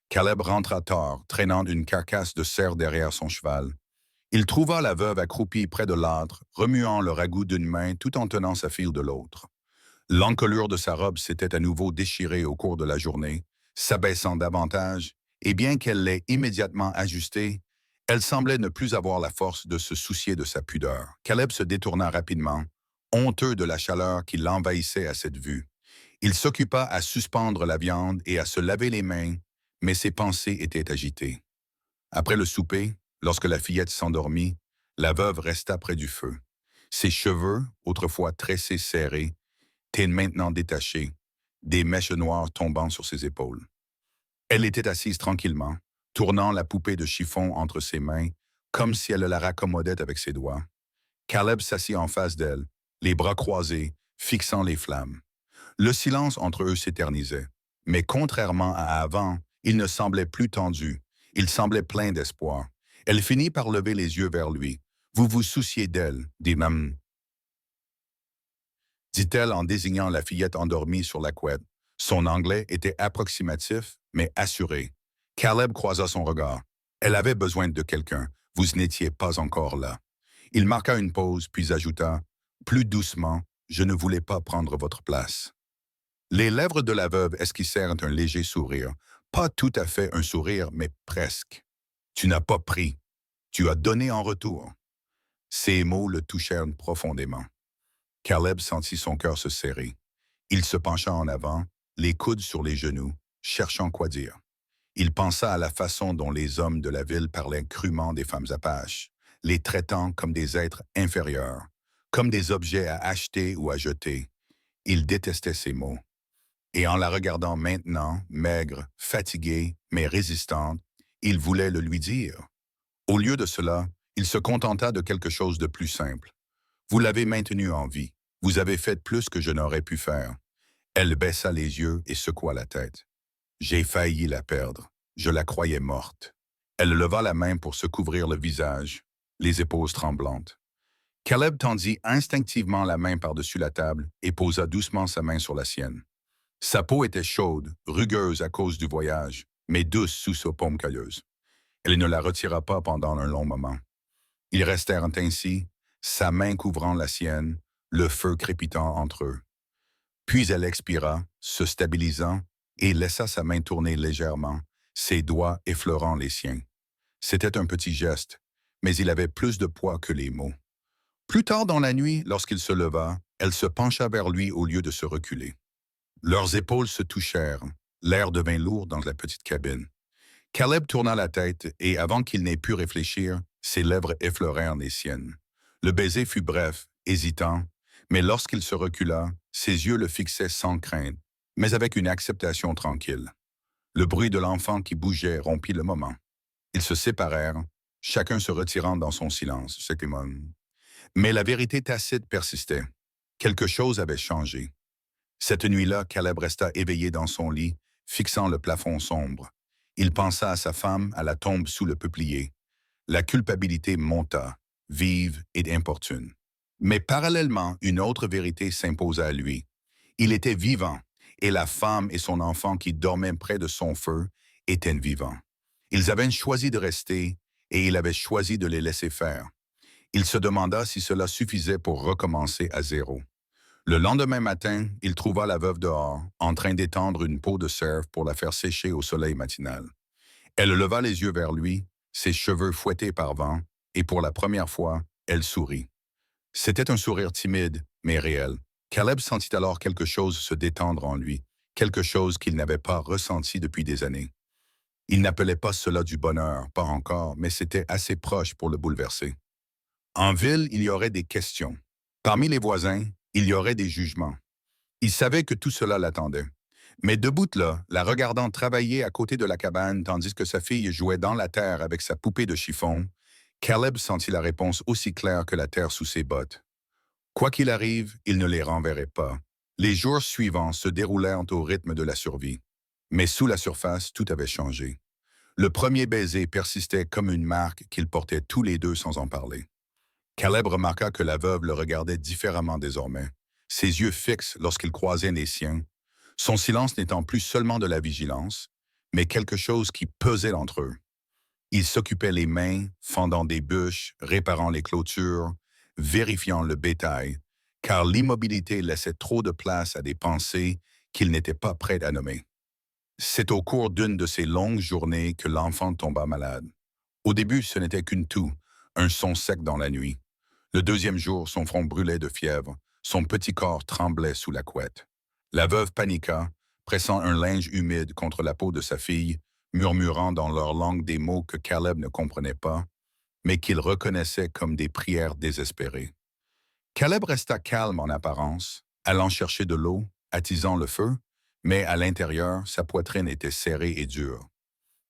Caleb rentra tard, traînant une carcasse de cerf derrière son cheval. Il trouva la veuve accroupie près de l'âtre, remuant le ragoût d'une main tout en tenant sa fille de l'autre. L'encolure de sa robe s'était à nouveau déchirée au cours de la journée, s'abaissant davantage, et bien qu'elle l'ait immédiatement ajustée, elle semblait ne plus avoir la force de se soucier de sa pudeur. Caleb se détourna rapidement, honteux de la chaleur qui l'envahissait à cette vue. Il s'occupa à suspendre la viande et à se laver les mains, mais ses pensées étaient agitées. Après le souper, lorsque la fillette s'endormit, la veuve resta près du feu. Ses cheveux, autrefois tressés serrés, étaient maintenant détachés, des mèches noires tombant sur ses épaules. Elle était assise tranquillement, tournant la poupée de chiffon entre ses mains, comme si elle la raccommodait avec ses doigts. Caleb s'assit en face d'elle, les bras croisés, fixant les flammes. Le silence entre eux s'éternisait, mais contrairement à avant, il ne semblait plus tendu, il semblait plein d'espoir. Elle finit par lever les yeux vers lui. « Vous vous souciez d'elle, dit-elle en désignant la fillette endormie sur la couette. Son anglais était approximatif, mais assuré. Caleb croisa son regard. Elle avait besoin de quelqu'un. Vous n'étiez pas encore là. Il marqua une pause, puis ajouta, plus doucement, je ne voulais pas prendre votre place. Les lèvres de la veuve esquissèrent un léger sourire. Pas tout à fait un sourire, mais presque. Tu n'as pas pris. Tu as donné en retour. Ces mots le touchèrent profondément. Caleb sentit son cœur se serrer. Il se pencha en avant, les coudes sur les genoux, cherchant quoi dire. Il pensa à la façon dont les hommes de la ville parlaient crûment des femmes apaches, les traitant comme des êtres inférieurs, comme des objets à acheter ou à jeter. Il détestait ces mots. Et en la regardant maintenant, maigre, fatiguée, mais résistante, il voulait le lui dire. Au lieu de cela, il se contenta de quelque chose de plus simple. Vous l'avez maintenue en vie. Vous avez fait plus que je n'aurais pu faire. Elle baissa les yeux et secoua la tête. J'ai failli la perdre. Je la croyais morte. Elle leva la main pour se couvrir le visage, les épaules tremblantes. Caleb tendit instinctivement la main par-dessus la table et posa doucement sa main sur la sienne. Sa peau était chaude, rugueuse à cause du voyage, mais douce sous sa paume calleuse. Elle ne la retira pas pendant un long moment. Ils restèrent ainsi, sa main couvrant la sienne, le feu crépitant entre eux. Puis elle expira, se stabilisant, et laissa sa main tourner légèrement, ses doigts effleurant les siens. C'était un petit geste, mais il avait plus de poids que les mots. Plus tard dans la nuit, lorsqu'il se leva, elle se pencha vers lui au lieu de se reculer. Leurs épaules se touchèrent. L'air devint lourd dans la petite cabine. Caleb tourna la tête et, avant qu'il n'ait pu réfléchir, ses lèvres effleurèrent les siennes. Le baiser fut bref, hésitant, mais lorsqu'il se recula, ses yeux le fixaient sans crainte, mais avec une acceptation tranquille. Le bruit de l'enfant qui bougeait rompit le moment. Ils se séparèrent, chacun se retirant dans son silence. Mais la vérité tacite persistait. Quelque chose avait changé. Cette nuit-là, Caleb resta éveillé dans son lit, fixant le plafond sombre. Il pensa à sa femme, à la tombe sous le peuplier. La culpabilité monta, vive et importune. Mais parallèlement, une autre vérité s'imposa à lui. Il était vivant, et la femme et son enfant qui dormaient près de son feu étaient vivants. Ils avaient choisi de rester, et il avait choisi de les laisser faire. Il se demanda si cela suffisait pour recommencer à zéro. Le lendemain matin, il trouva la veuve dehors, en train d'étendre une peau de cerf pour la faire sécher au soleil matinal. Elle leva les yeux vers lui, ses cheveux fouettés par vent, et pour la première fois, elle sourit. C'était un sourire timide, mais réel. Caleb sentit alors quelque chose se détendre en lui, quelque chose qu'il n'avait pas ressenti depuis des années. Il n'appelait pas cela du bonheur, pas encore, mais c'était assez proche pour le bouleverser. En ville, il y aurait des questions. Parmi les voisins, il y aurait des jugements. Il savait que tout cela l'attendait. Mais debout là, la regardant travailler à côté de la cabane tandis que sa fille jouait dans la terre avec sa poupée de chiffon, Caleb sentit la réponse aussi claire que la terre sous ses bottes. Quoi qu'il arrive, il ne les renverrait pas. Les jours suivants se déroulèrent au rythme de la survie. Mais sous la surface, tout avait changé. Le premier baiser persistait comme une marque qu'ils portaient tous les deux sans en parler. Caleb remarqua que la veuve le regardait différemment désormais, ses yeux fixes lorsqu'il croisait les siens, son silence n'étant plus seulement de la vigilance, mais quelque chose qui pesait entre eux. Il s'occupait les mains, fendant des bûches, réparant les clôtures, vérifiant le bétail, car l'immobilité laissait trop de place à des pensées qu'il n'était pas prêt à nommer. C'est au cours d'une de ces longues journées que l'enfant tomba malade. Au début, ce n'était qu'une toux, un son sec dans la nuit. Le deuxième jour, son front brûlait de fièvre, son petit corps tremblait sous la couette. La veuve paniqua, pressant un linge humide contre la peau de sa fille, murmurant dans leur langue des mots que Caleb ne comprenait pas, mais qu'il reconnaissait comme des prières désespérées. Caleb resta calme en apparence, allant chercher de l'eau, attisant le feu, mais à l'intérieur, sa poitrine était serrée et dure.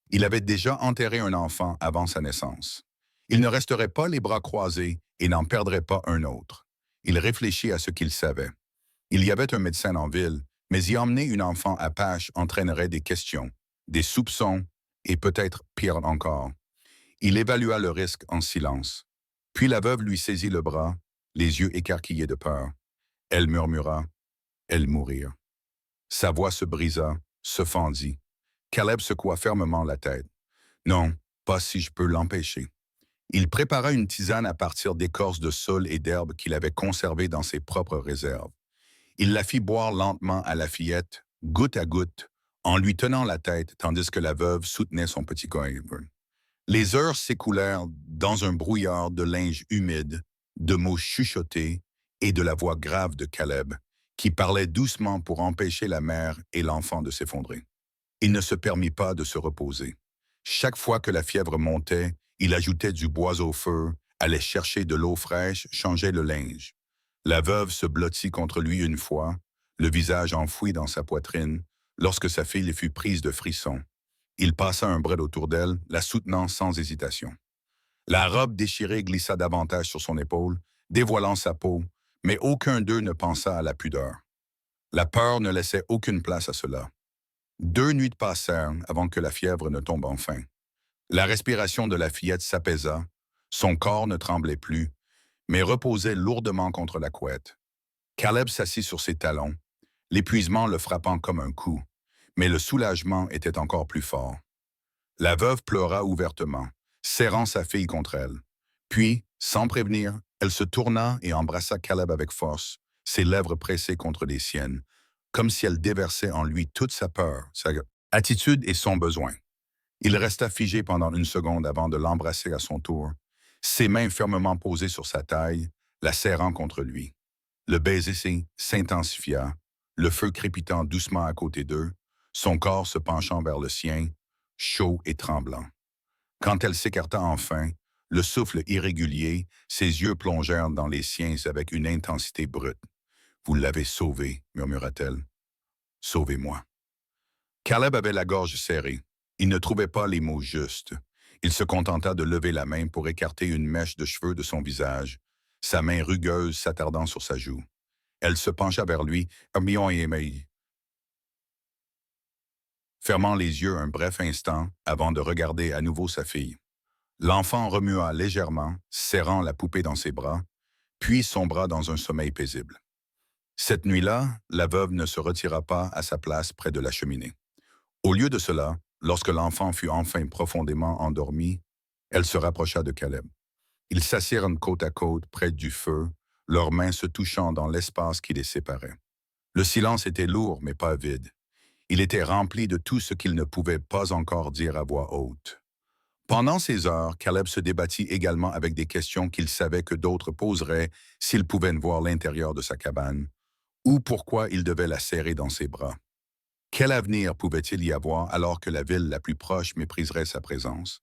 Il avait déjà enterré un enfant avant sa naissance. Il ne resterait pas les bras croisés et n'en perdrait pas un autre. Il réfléchit à ce qu'il savait. Il y avait un médecin en ville, mais y emmener une enfant Apache entraînerait des questions, des soupçons et peut-être pire encore. Il évalua le risque en silence. Puis la veuve lui saisit le bras, les yeux écarquillés de peur. Elle murmura « Elle mourir ». Sa voix se brisa, se fendit. Caleb secoua fermement la tête. Non, pas si je peux l'empêcher. Il prépara une tisane à partir d'écorces de saule et d'herbes qu'il avait conservées dans ses propres réserves. Il la fit boire lentement à la fillette, goutte à goutte, en lui tenant la tête tandis que la veuve soutenait son petit Coiburn. Les heures s'écoulèrent dans un brouillard de linge humide, de mots chuchotés et de la voix grave de Caleb, qui parlait doucement pour empêcher la mère et l'enfant de s'effondrer. Il ne se permit pas de se reposer. Chaque fois que la fièvre montait, il ajoutait du bois au feu, allait chercher de l'eau fraîche, changeait le linge. La veuve se blottit contre lui une fois, le visage enfoui dans sa poitrine, lorsque sa fille fut prise de frissons. Il passa un bras autour d'elle, la soutenant sans hésitation. La robe déchirée glissa davantage sur son épaule, dévoilant sa peau, mais aucun d'eux ne pensa à la pudeur. La peur ne laissait aucune place à cela. 2 nuits passèrent avant que la fièvre ne tombe enfin. La respiration de la fillette s'apaisa, son corps ne tremblait plus, mais reposait lourdement contre la couette. Caleb s'assit sur ses talons, l'épuisement le frappant comme un coup, mais le soulagement était encore plus fort. La veuve pleura ouvertement, serrant sa fille contre elle. Puis, Sans prévenir, elle se tourna et embrassa Caleb avec force, ses lèvres pressées contre les siennes, comme si elle déversait en lui toute sa peur, sa attitude et son besoin. Il resta figé pendant une seconde avant de l'embrasser à son tour, ses mains fermement posées sur sa taille, la serrant contre lui. Le baiser s'intensifia, le feu crépitant doucement à côté d'eux, son corps se penchant vers le sien, chaud et tremblant. Quand elle s'écarta enfin, le souffle irrégulier, ses yeux plongèrent dans les siens avec une intensité brute. « Vous l'avez sauvé, murmura-t-elle. Sauvez-moi. » Caleb avait la gorge serrée. Il ne trouvait pas les mots justes. Il se contenta de lever la main pour écarter une mèche de cheveux de son visage, sa main rugueuse s'attardant sur sa joue. Elle se pencha vers lui, fermant les yeux un bref instant avant de regarder à nouveau sa fille. L'enfant remua légèrement, serrant la poupée dans ses bras, puis sombra dans un sommeil paisible. Cette nuit-là, la veuve ne se retira pas à sa place près de la cheminée. Au lieu de cela, lorsque l'enfant fut enfin profondément endormi, elle se rapprocha de Caleb. Ils s'assirent côte à côte près du feu, leurs mains se touchant dans l'espace qui les séparait. Le silence était lourd, mais pas vide. Il était rempli de tout ce qu'il ne pouvait pas encore dire à voix haute. Pendant ces heures, Caleb se débattit également avec des questions qu'il savait que d'autres poseraient s'ils pouvaient voir l'intérieur de sa cabane, ou pourquoi il devait la serrer dans ses bras. Quel avenir pouvait-il y avoir alors que la ville la plus proche mépriserait sa présence?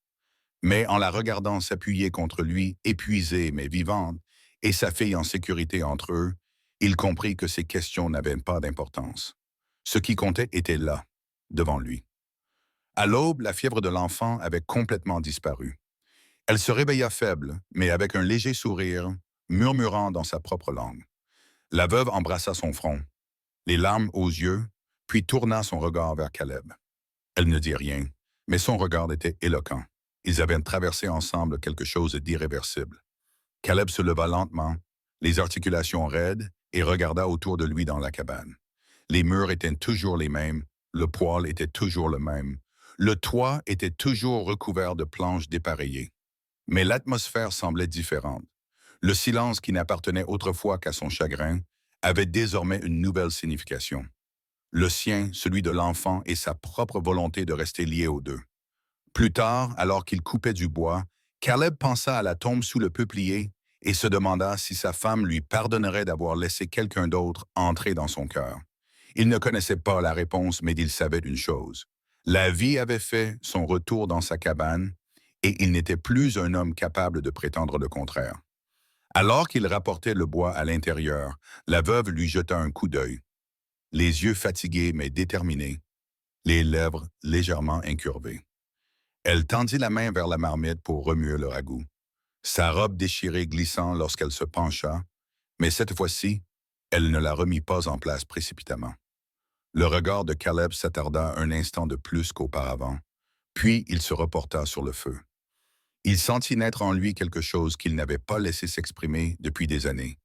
Mais en la regardant s'appuyer contre lui, épuisée mais vivante, et sa fille en sécurité entre eux, il comprit que ces questions n'avaient pas d'importance. Ce qui comptait était là, devant lui. À l'aube, la fièvre de l'enfant avait complètement disparu. Elle se réveilla faible, mais avec un léger sourire, murmurant dans sa propre langue. La veuve embrassa son front, les larmes aux yeux, puis tourna son regard vers Caleb. Elle ne dit rien, mais son regard était éloquent. Ils avaient traversé ensemble quelque chose d'irréversible. Caleb se leva lentement, les articulations raides, et regarda autour de lui dans la cabane. Les murs étaient toujours les mêmes, le poêle était toujours le même, le toit était toujours recouvert de planches dépareillées. Mais l'atmosphère semblait différente. Le silence qui n'appartenait autrefois qu'à son chagrin avait désormais une nouvelle signification. Le sien, celui de l'enfant et sa propre volonté de rester liés aux deux. Plus tard, alors qu'il coupait du bois, Caleb pensa à la tombe sous le peuplier et se demanda si sa femme lui pardonnerait d'avoir laissé quelqu'un d'autre entrer dans son cœur. Il ne connaissait pas la réponse, mais il savait une chose. La vie avait fait son retour dans sa cabane et il n'était plus un homme capable de prétendre le contraire. Alors qu'il rapportait le bois à l'intérieur, la veuve lui jeta un coup d'œil. Les yeux fatigués mais déterminés, les lèvres légèrement incurvées. Elle tendit la main vers la marmite pour remuer le ragoût. Sa robe déchirée glissant lorsqu'elle se pencha, mais cette fois-ci, elle ne la remit pas en place précipitamment. Le regard de Caleb s'attarda un instant de plus qu'auparavant, puis il se reporta sur le feu. Il sentit naître en lui quelque chose qu'il n'avait pas laissé s'exprimer depuis des années.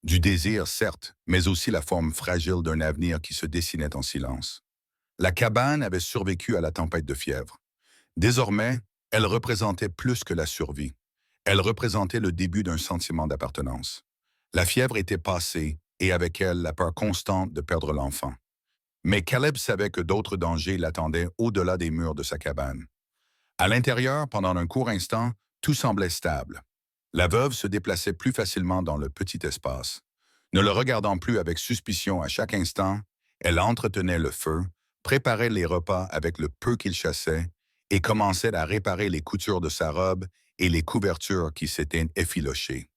Du désir, certes, mais aussi la forme fragile d'un avenir qui se dessinait en silence. La cabane avait survécu à la tempête de fièvre. Désormais, elle représentait plus que la survie. Elle représentait le début d'un sentiment d'appartenance. La fièvre était passée, et avec elle la peur constante de perdre l'enfant. Mais Caleb savait que d'autres dangers l'attendaient au-delà des murs de sa cabane. À l'intérieur, pendant un court instant, tout semblait stable. La veuve se déplaçait plus facilement dans le petit espace. Ne le regardant plus avec suspicion à chaque instant, elle entretenait le feu, préparait les repas avec le peu qu'il chassait et commençait à réparer les coutures de sa robe et les couvertures qui s'étaient effilochées.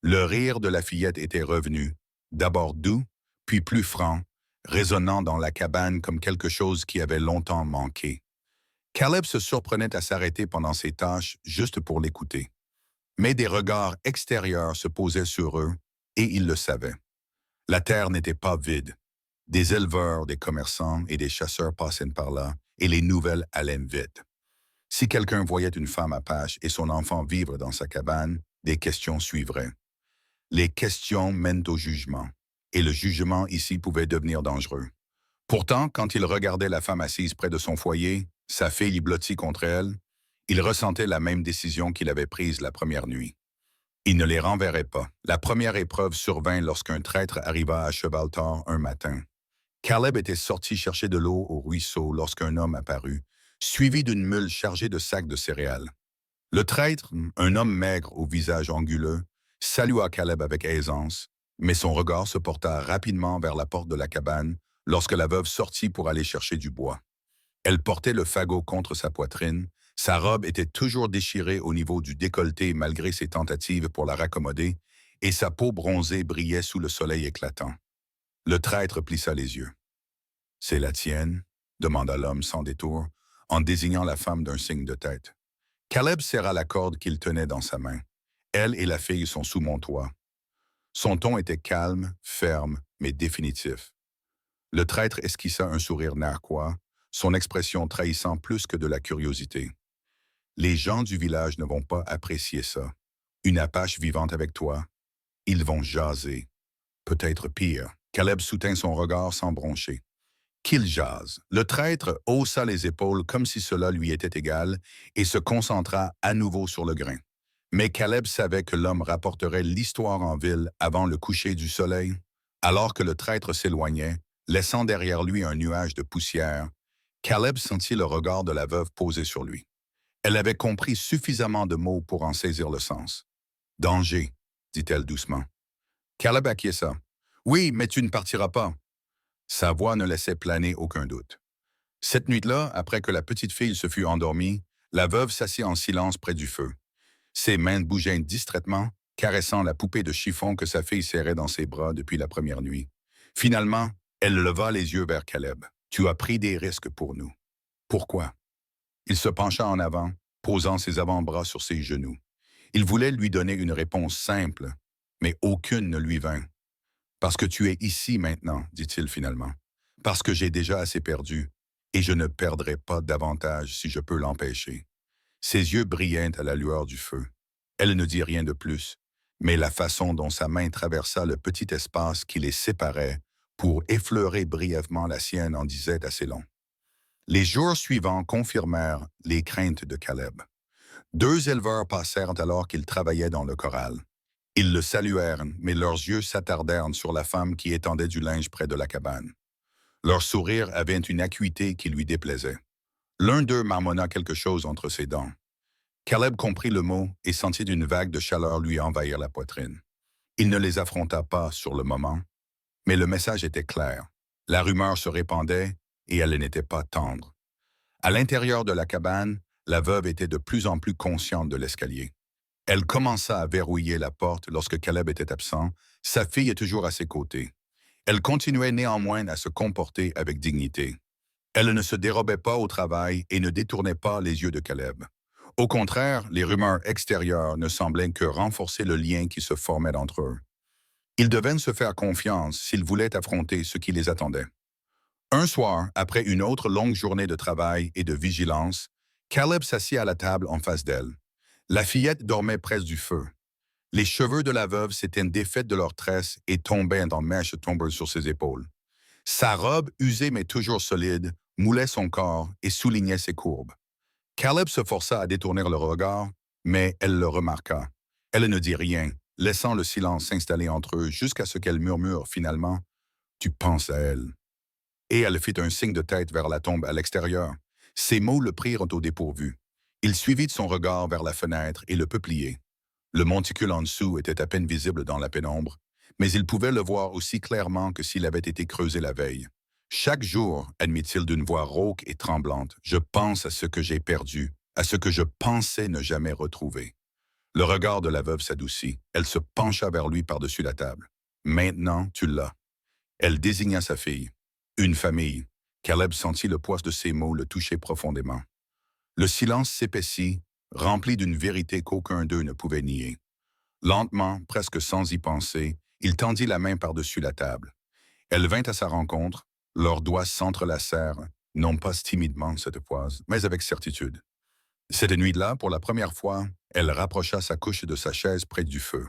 Le rire de la fillette était revenu, d'abord doux, puis plus franc, résonnant dans la cabane comme quelque chose qui avait longtemps manqué. Caleb se surprenait à s'arrêter pendant ses tâches juste pour l'écouter. Mais des regards extérieurs se posaient sur eux, et il le savait. La terre n'était pas vide. Des éleveurs, des commerçants et des chasseurs passaient par là, et les nouvelles allaient vite. Si quelqu'un voyait une femme apache et son enfant vivre dans sa cabane, des questions suivraient. Les questions mènent au jugement, et le jugement ici pouvait devenir dangereux. Pourtant, quand il regardait la femme assise près de son foyer, sa fille blottie contre elle, il ressentait la même décision qu'il avait prise la première nuit. Il ne les renverrait pas. La première épreuve survint lorsqu'un traître arriva à cheval tard un matin. Caleb était sorti chercher de l'eau au ruisseau lorsqu'un homme apparut, suivi d'une mule chargée de sacs de céréales. Le traître, un homme maigre au visage anguleux, salua Caleb avec aisance, mais son regard se porta rapidement vers la porte de la cabane lorsque la veuve sortit pour aller chercher du bois. Elle portait le fagot contre sa poitrine, sa robe était toujours déchirée au niveau du décolleté malgré ses tentatives pour la raccommoder, et sa peau bronzée brillait sous le soleil éclatant. Le traître plissa les yeux. « C'est la tienne ?» demanda l'homme sans détour, en désignant la femme d'un signe de tête. Caleb serra la corde qu'il tenait dans sa main. « Elle et la fille sont sous mon toit. » Son ton était calme, ferme, mais définitif. Le traître esquissa un sourire narquois, son expression trahissant plus que de la curiosité. « Les gens du village ne vont pas apprécier ça. Une apache vivante avec toi. Ils vont jaser. Peut-être pire. » Caleb soutint son regard sans broncher. « Qu'il jase. » Le traître haussa les épaules comme si cela lui était égal et se concentra à nouveau sur le grain. Mais Caleb savait que l'homme rapporterait l'histoire en ville avant le coucher du soleil. Alors que le traître s'éloignait, laissant derrière lui un nuage de poussière, Caleb sentit le regard de la veuve posé sur lui. Elle avait compris suffisamment de mots pour en saisir le sens. « Danger, » dit-elle doucement. Caleb acquiesça. « Oui, mais tu ne partiras pas. » Sa voix ne laissait planer aucun doute. Cette nuit-là, après que la petite fille se fut endormie, la veuve s'assit en silence près du feu. Ses mains bougeaient distraitement, caressant la poupée de chiffon que sa fille serrait dans ses bras depuis la première nuit. Finalement, elle leva les yeux vers Caleb. « Tu as pris des risques pour nous. Pourquoi? » Il se pencha en avant, posant ses avant-bras sur ses genoux. Il voulait lui donner une réponse simple, mais aucune ne lui vint. « Parce que tu es ici maintenant, dit-il finalement. Parce que j'ai déjà assez perdu, et je ne perdrai pas davantage si je peux l'empêcher. » Ses yeux brillaient à la lueur du feu. Elle ne dit rien de plus, mais la façon dont sa main traversa le petit espace qui les séparait pour effleurer brièvement la sienne en disait assez long. Les jours suivants confirmèrent les craintes de Caleb. 2 éleveurs passèrent alors qu'ils travaillaient dans le corral. Ils le saluèrent, mais leurs yeux s'attardèrent sur la femme qui étendait du linge près de la cabane. Leur sourire avait une acuité qui lui déplaisait. L'un d'eux marmonna quelque chose entre ses dents. Caleb comprit le mot et sentit une vague de chaleur lui envahir la poitrine. Il ne les affronta pas sur le moment, mais le message était clair. La rumeur se répandait et elle n'était pas tendre. À l'intérieur de la cabane, la veuve était de plus en plus consciente de l'escalier. Elle commença à verrouiller la porte lorsque Caleb était absent, sa fille est toujours à ses côtés. Elle continuait néanmoins à se comporter avec dignité. Elle ne se dérobait pas au travail et ne détournait pas les yeux de Caleb. Au contraire, les rumeurs extérieures ne semblaient que renforcer le lien qui se formait entre eux. Ils devaient se faire confiance s'ils voulaient affronter ce qui les attendait. Un soir, après une autre longue journée de travail et de vigilance, Caleb s'assit à la table en face d'elle. La fillette dormait près du feu. Les cheveux de la veuve s'étaient défaits de leurs tresses et tombaient en mèches tombeuses sur ses épaules. Sa robe, usée mais toujours solide, moulait son corps et soulignait ses courbes. Caleb se força à détourner le regard, mais elle le remarqua. Elle ne dit rien, laissant le silence s'installer entre eux jusqu'à ce qu'elle murmure finalement « Tu penses à elle ». Et elle fit un signe de tête vers la tombe à l'extérieur. Ces mots le prirent au dépourvu. Il suivit de son regard vers la fenêtre et le peuplier. Le monticule en dessous était à peine visible dans la pénombre, mais il pouvait le voir aussi clairement que s'il avait été creusé la veille. Chaque jour, admit-il d'une voix rauque et tremblante, je pense à ce que j'ai perdu, à ce que je pensais ne jamais retrouver. Le regard de la veuve s'adoucit. Elle se pencha vers lui par-dessus la table. Maintenant, tu l'as. Elle désigna sa fille. Une famille. Caleb sentit le poids de ses mots le toucher profondément. Le silence s'épaissit, rempli d'une vérité qu'aucun d'eux ne pouvait nier. Lentement, presque sans y penser, il tendit la main par-dessus la table. Elle vint à sa rencontre, leurs doigts s'entrelacèrent, non pas timidement cette fois, mais avec certitude. Cette nuit-là, pour la première fois, elle rapprocha sa couche de sa chaise près du feu.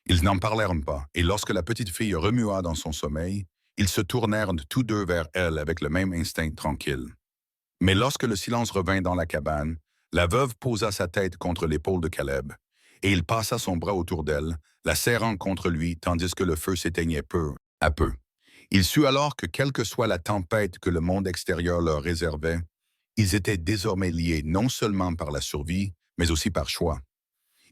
Ils n'en parlèrent pas, et lorsque la petite fille remua dans son sommeil, ils se tournèrent tous deux vers elle avec le même instinct tranquille. Mais lorsque le silence revint dans la cabane, la veuve posa sa tête contre l'épaule de Caleb, et il passa son bras autour d'elle, la serrant contre lui tandis que le feu s'éteignait peu à peu. Il sut alors que quelle que soit la tempête que le monde extérieur leur réservait, ils étaient désormais liés non seulement par la survie, mais aussi par choix.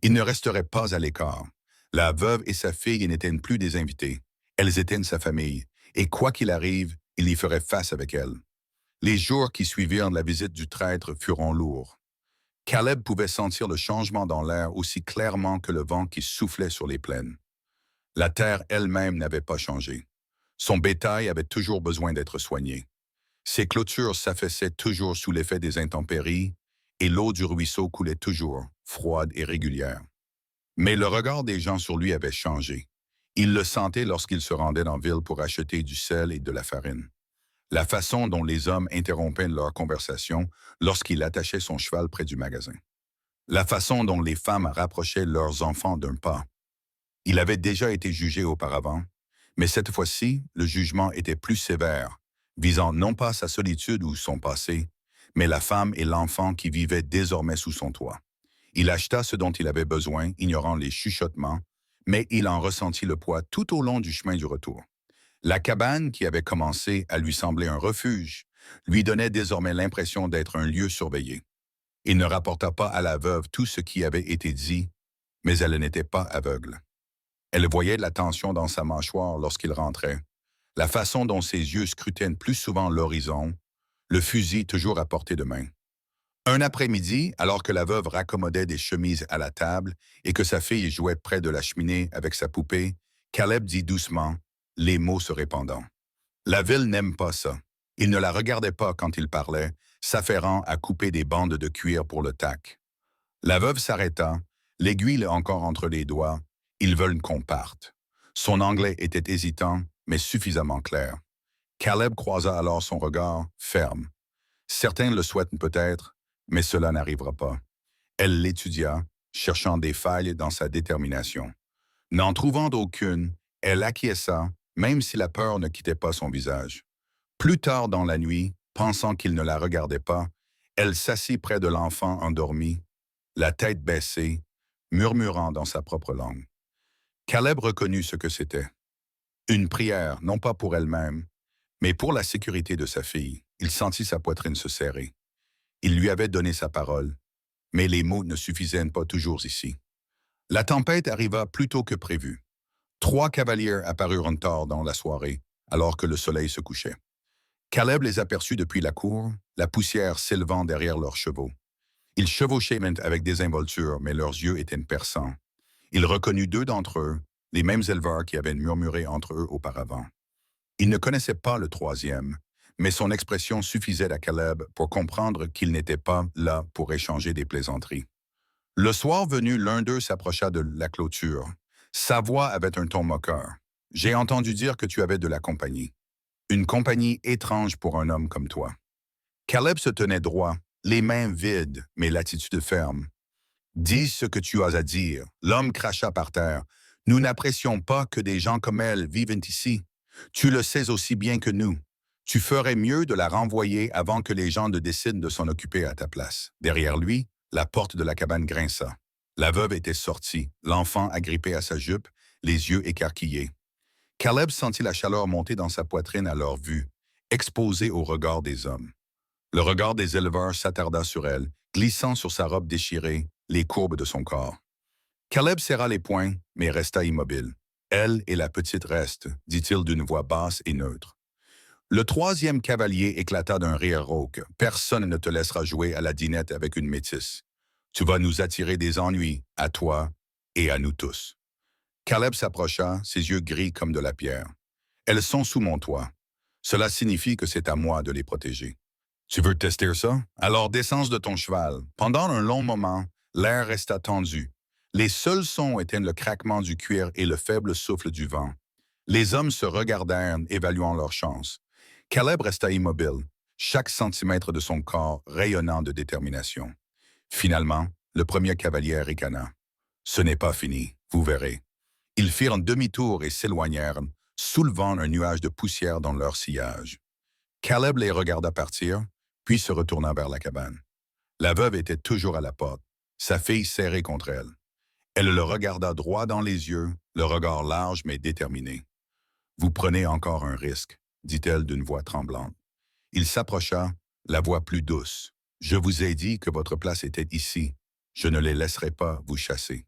Ils ne resteraient pas à l'écart. La veuve et sa fille n'étaient plus des invités. Elles étaient sa famille, et quoi qu'il arrive, il y ferait face avec elles. Les jours qui suivirent la visite du traître furent lourds. Caleb pouvait sentir le changement dans l'air aussi clairement que le vent qui soufflait sur les plaines. La terre elle-même n'avait pas changé. Son bétail avait toujours besoin d'être soigné. Ses clôtures s'affaissaient toujours sous l'effet des intempéries, et l'eau du ruisseau coulait toujours, froide et régulière. Mais le regard des gens sur lui avait changé. Il le sentait lorsqu'il se rendait en ville pour acheter du sel et de la farine. La façon dont les hommes interrompaient leur conversation lorsqu'il attachait son cheval près du magasin. La façon dont les femmes rapprochaient leurs enfants d'un pas. Il avait déjà été jugé auparavant, mais cette fois-ci, le jugement était plus sévère, visant non pas sa solitude ou son passé, mais la femme et l'enfant qui vivaient désormais sous son toit. Il acheta ce dont il avait besoin, ignorant les chuchotements, mais il en ressentit le poids tout au long du chemin du retour. La cabane, qui avait commencé à lui sembler un refuge, lui donnait désormais l'impression d'être un lieu surveillé. Il ne rapporta pas à la veuve tout ce qui avait été dit, mais elle n'était pas aveugle. Elle voyait la tension dans sa mâchoire lorsqu'il rentrait, la façon dont ses yeux scrutaient plus souvent l'horizon, le fusil toujours à portée de main. Un après-midi, alors que la veuve raccommodait des chemises à la table et que sa fille jouait près de la cheminée avec sa poupée, Caleb dit doucement, les mots se répandant. La ville n'aime pas ça. Il ne la regardait pas quand il parlait, s'affairant à couper des bandes de cuir pour le tac. La veuve s'arrêta, l'aiguille encore entre les doigts. Ils veulent qu'on parte. Son anglais était hésitant, mais suffisamment clair. Caleb croisa alors son regard, ferme. Certains le souhaitent peut-être, mais cela n'arrivera pas. Elle l'étudia, cherchant des failles dans sa détermination. N'en trouvant aucune, elle acquiesça, même si la peur ne quittait pas son visage. Plus tard dans la nuit, pensant qu'il ne la regardait pas, elle s'assit près de l'enfant endormi, la tête baissée, murmurant dans sa propre langue. Caleb reconnut ce que c'était. Une prière, non pas pour elle-même, mais pour la sécurité de sa fille. Il sentit sa poitrine se serrer. Il lui avait donné sa parole, mais les mots ne suffisaient pas toujours ici. La tempête arriva plus tôt que prévu. 3 cavaliers apparurent tard dans la soirée, alors que le soleil se couchait. Caleb les aperçut depuis la cour, la poussière s'élevant derrière leurs chevaux. Ils chevauchaient avec désinvolture, mais leurs yeux étaient perçants. Il reconnut 2 d'entre eux, les mêmes éleveurs qui avaient murmuré entre eux auparavant. Il ne connaissait pas le 3e, mais son expression suffisait à Caleb pour comprendre qu'il n'était pas là pour échanger des plaisanteries. Le soir venu, l'un d'eux s'approcha de la clôture. Sa voix avait un ton moqueur. « J'ai entendu dire que tu avais de la compagnie. Une compagnie étrange pour un homme comme toi. » Caleb se tenait droit, les mains vides, mais l'attitude ferme. « Dis ce que tu as à dire. » L'homme cracha par terre. « Nous n'apprécions pas que des gens comme elle vivent ici. Tu le sais aussi bien que nous. Tu ferais mieux de la renvoyer avant que les gens ne décident de s'en occuper à ta place. » Derrière lui, la porte de la cabane grinça. La veuve était sortie, l'enfant agrippé à sa jupe, les yeux écarquillés. Caleb sentit la chaleur monter dans sa poitrine à leur vue, exposée au regard des hommes. Le regard des éleveurs s'attarda sur elle, glissant sur sa robe déchirée, les courbes de son corps. Caleb serra les poings, mais resta immobile. « Elle et la petite restent, dit-il d'une voix basse et neutre. Le 3e cavalier éclata d'un rire rauque. « Personne ne te laissera jouer à la dinette avec une métisse. Tu vas nous attirer des ennuis, à toi et à nous tous. » Caleb s'approcha, ses yeux gris comme de la pierre. « Elles sont sous mon toit. Cela signifie que c'est à moi de les protéger. Tu veux tester ça? Alors descends de ton cheval. » Pendant un long moment, l'air resta tendu. Les seuls sons étaient le craquement du cuir et le faible souffle du vent. Les hommes se regardèrent, évaluant leurs chances. Caleb resta immobile, chaque centimètre de son corps rayonnant de détermination. Finalement, le premier cavalier ricana. « Ce n'est pas fini, vous verrez. » Ils firent un demi-tour et s'éloignèrent, soulevant un nuage de poussière dans leur sillage. Caleb les regarda partir, puis se retourna vers la cabane. La veuve était toujours à la porte, sa fille serrée contre elle. Elle le regarda droit dans les yeux, le regard large mais déterminé. Vous prenez encore un risque, dit-elle d'une voix tremblante. Il s'approcha, la voix plus douce. Je vous ai dit que votre place était ici. Je ne les laisserai pas vous chasser.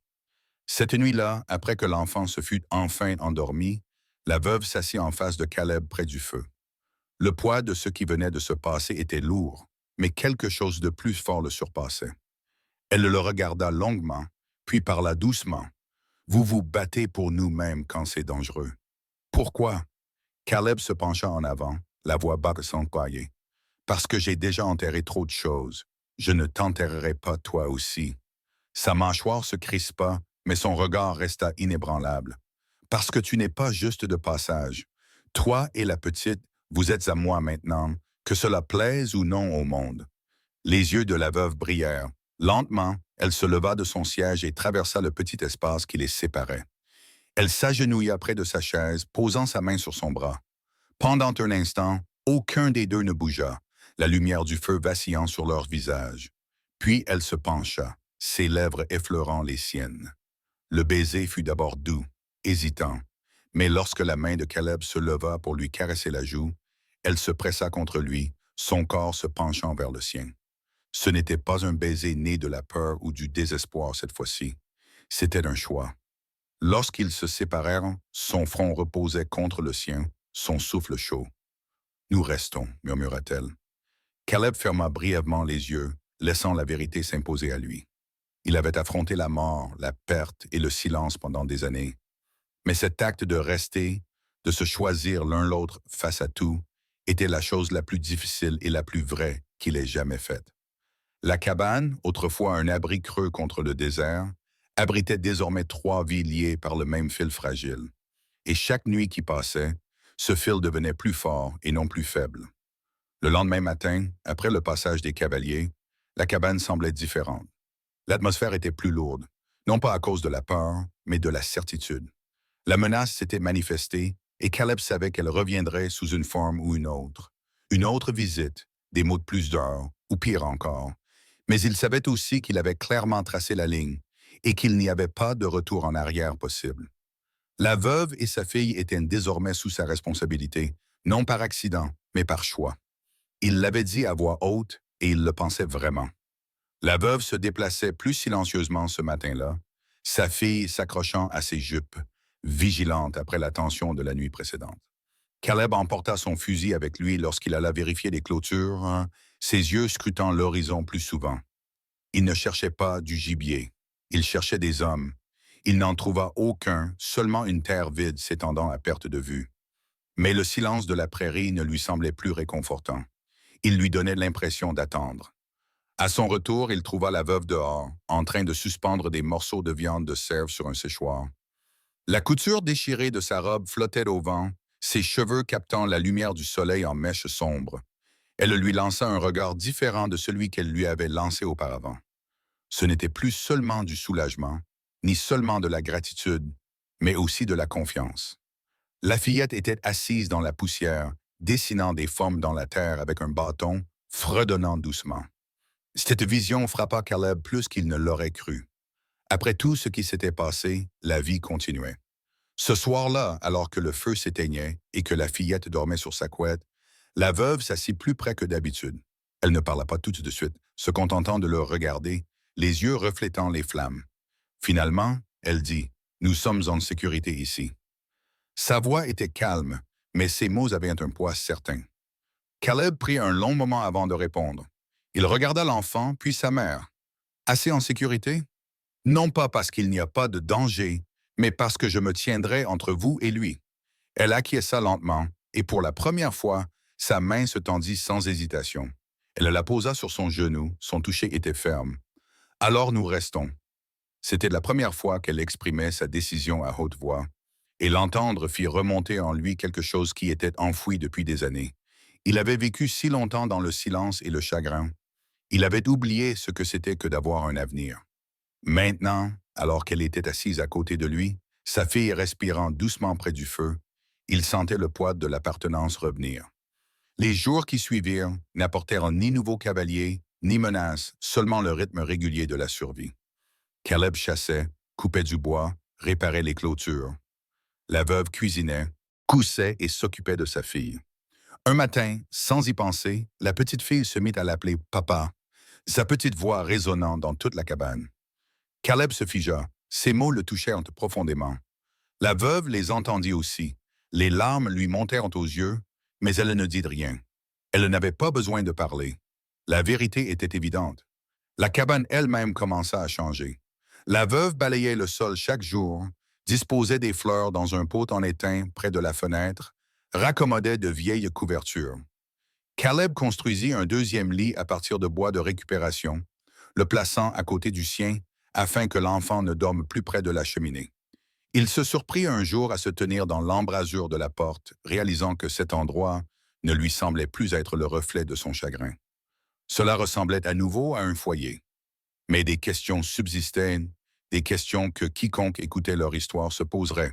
Cette nuit-là, après que l'enfant se fut enfin endormi, la veuve s'assit en face de Caleb près du feu. Le poids de ce qui venait de se passer était lourd, mais quelque chose de plus fort le surpassait. Elle le regarda longuement, puis parla doucement. Vous vous battez pour nous-mêmes quand c'est dangereux. Pourquoi? Caleb se pencha en avant, la voix basse sans croyer. Parce que j'ai déjà enterré trop de choses. Je ne t'enterrerai pas toi aussi. Sa mâchoire se crispa, mais son regard resta inébranlable. Parce que tu n'es pas juste de passage. Toi et la petite, vous êtes à moi maintenant, que cela plaise ou non au monde. Les yeux de la veuve brillèrent. Lentement, elle se leva de son siège et traversa le petit espace qui les séparait. Elle s'agenouilla près de sa chaise, posant sa main sur son bras. Pendant un instant, aucun des deux ne bougea, la lumière du feu vacillant sur leur visage. Puis elle se pencha, ses lèvres effleurant les siennes. Le baiser fut d'abord doux, hésitant, mais lorsque la main de Caleb se leva pour lui caresser la joue, elle se pressa contre lui, son corps se penchant vers le sien. Ce n'était pas un baiser né de la peur ou du désespoir cette fois-ci. C'était un choix. Lorsqu'ils se séparèrent, son front reposait contre le sien, son souffle chaud. « Nous restons, murmura-t-elle. Caleb ferma brièvement les yeux, laissant la vérité s'imposer à lui. Il avait affronté la mort, la perte et le silence pendant des années. Mais cet acte de rester, de se choisir l'un l'autre face à tout, était la chose la plus difficile et la plus vraie qu'il ait jamais faite. La cabane, autrefois un abri creux contre le désert, abritait désormais 3 vies liées par le même fil fragile. Et chaque nuit qui passait, ce fil devenait plus fort et non plus faible. Le lendemain matin, après le passage des cavaliers, la cabane semblait différente. L'atmosphère était plus lourde, non pas à cause de la peur, mais de la certitude. La menace s'était manifestée et Caleb savait qu'elle reviendrait sous une forme ou une autre. Une autre visite, des mots de plus d'heures, ou pire encore. Mais il savait aussi qu'il avait clairement tracé la ligne et qu'il n'y avait pas de retour en arrière possible. La veuve et sa fille étaient désormais sous sa responsabilité, non par accident, mais par choix. Il l'avait dit à voix haute et il le pensait vraiment. La veuve se déplaçait plus silencieusement ce matin-là, sa fille s'accrochant à ses jupes, vigilante après la tension de la nuit précédente. Caleb emporta son fusil avec lui lorsqu'il alla vérifier les clôtures, ses yeux scrutant l'horizon plus souvent. Il ne cherchait pas du gibier, il cherchait des hommes. Il n'en trouva aucun, seulement une terre vide s'étendant à perte de vue. Mais le silence de la prairie ne lui semblait plus réconfortant. Il lui donnait l'impression d'attendre. À son retour, il trouva la veuve dehors, en train de suspendre des morceaux de viande de cerf sur un séchoir. La couture déchirée de sa robe flottait au vent, ses cheveux captant la lumière du soleil en mèches sombres. Elle lui lança un regard différent de celui qu'elle lui avait lancé auparavant. Ce n'était plus seulement du soulagement, ni seulement de la gratitude, mais aussi de la confiance. La fillette était assise dans la poussière, dessinant des formes dans la terre avec un bâton, fredonnant doucement. Cette vision frappa Caleb plus qu'il ne l'aurait cru. Après tout ce qui s'était passé, la vie continuait. Ce soir-là, alors que le feu s'éteignait et que la fillette dormait sur sa couette, la veuve s'assit plus près que d'habitude. Elle ne parla pas tout de suite, se contentant de le regarder, les yeux reflétant les flammes. Finalement, elle dit « Nous sommes en sécurité ici ». Sa voix était calme, mais ses mots avaient un poids certain. Caleb prit un long moment avant de répondre. Il regarda l'enfant, puis sa mère. « Assez en sécurité? Non pas parce qu'il n'y a pas de danger, mais parce que je me tiendrai entre vous et lui. » Elle acquiesça lentement, et pour la première fois, sa main se tendit sans hésitation. Elle la posa sur son genou, son toucher était ferme. « Alors nous restons. » C'était la première fois qu'elle exprimait sa décision à haute voix, et l'entendre fit remonter en lui quelque chose qui était enfoui depuis des années. Il avait vécu si longtemps dans le silence et le chagrin. Il avait oublié ce que c'était que d'avoir un avenir. Maintenant, alors qu'elle était assise à côté de lui, sa fille respirant doucement près du feu, il sentait le poids de l'appartenance revenir. Les jours qui suivirent n'apportèrent ni nouveaux cavaliers, ni menaces, seulement le rythme régulier de la survie. Caleb chassait, coupait du bois, réparait les clôtures. La veuve cuisinait, coussait et s'occupait de sa fille. Un matin, sans y penser, la petite fille se mit à l'appeler papa, sa petite voix résonnant dans toute la cabane. Caleb se figea. Ces mots le touchèrent profondément. La veuve les entendit aussi. Les larmes lui montèrent aux yeux, mais elle ne dit rien. Elle n'avait pas besoin de parler. La vérité était évidente. La cabane elle-même commença à changer. La veuve balayait le sol chaque jour, disposait des fleurs dans un pot en étain près de la fenêtre, raccommodait de vieilles couvertures. Caleb construisit un deuxième lit à partir de bois de récupération, le plaçant à côté du sien afin que l'enfant ne dorme plus près de la cheminée. Il se surprit un jour à se tenir dans l'embrasure de la porte, réalisant que cet endroit ne lui semblait plus être le reflet de son chagrin. Cela ressemblait à nouveau à un foyer. Mais des questions subsistaient, des questions que quiconque écoutait leur histoire se poserait.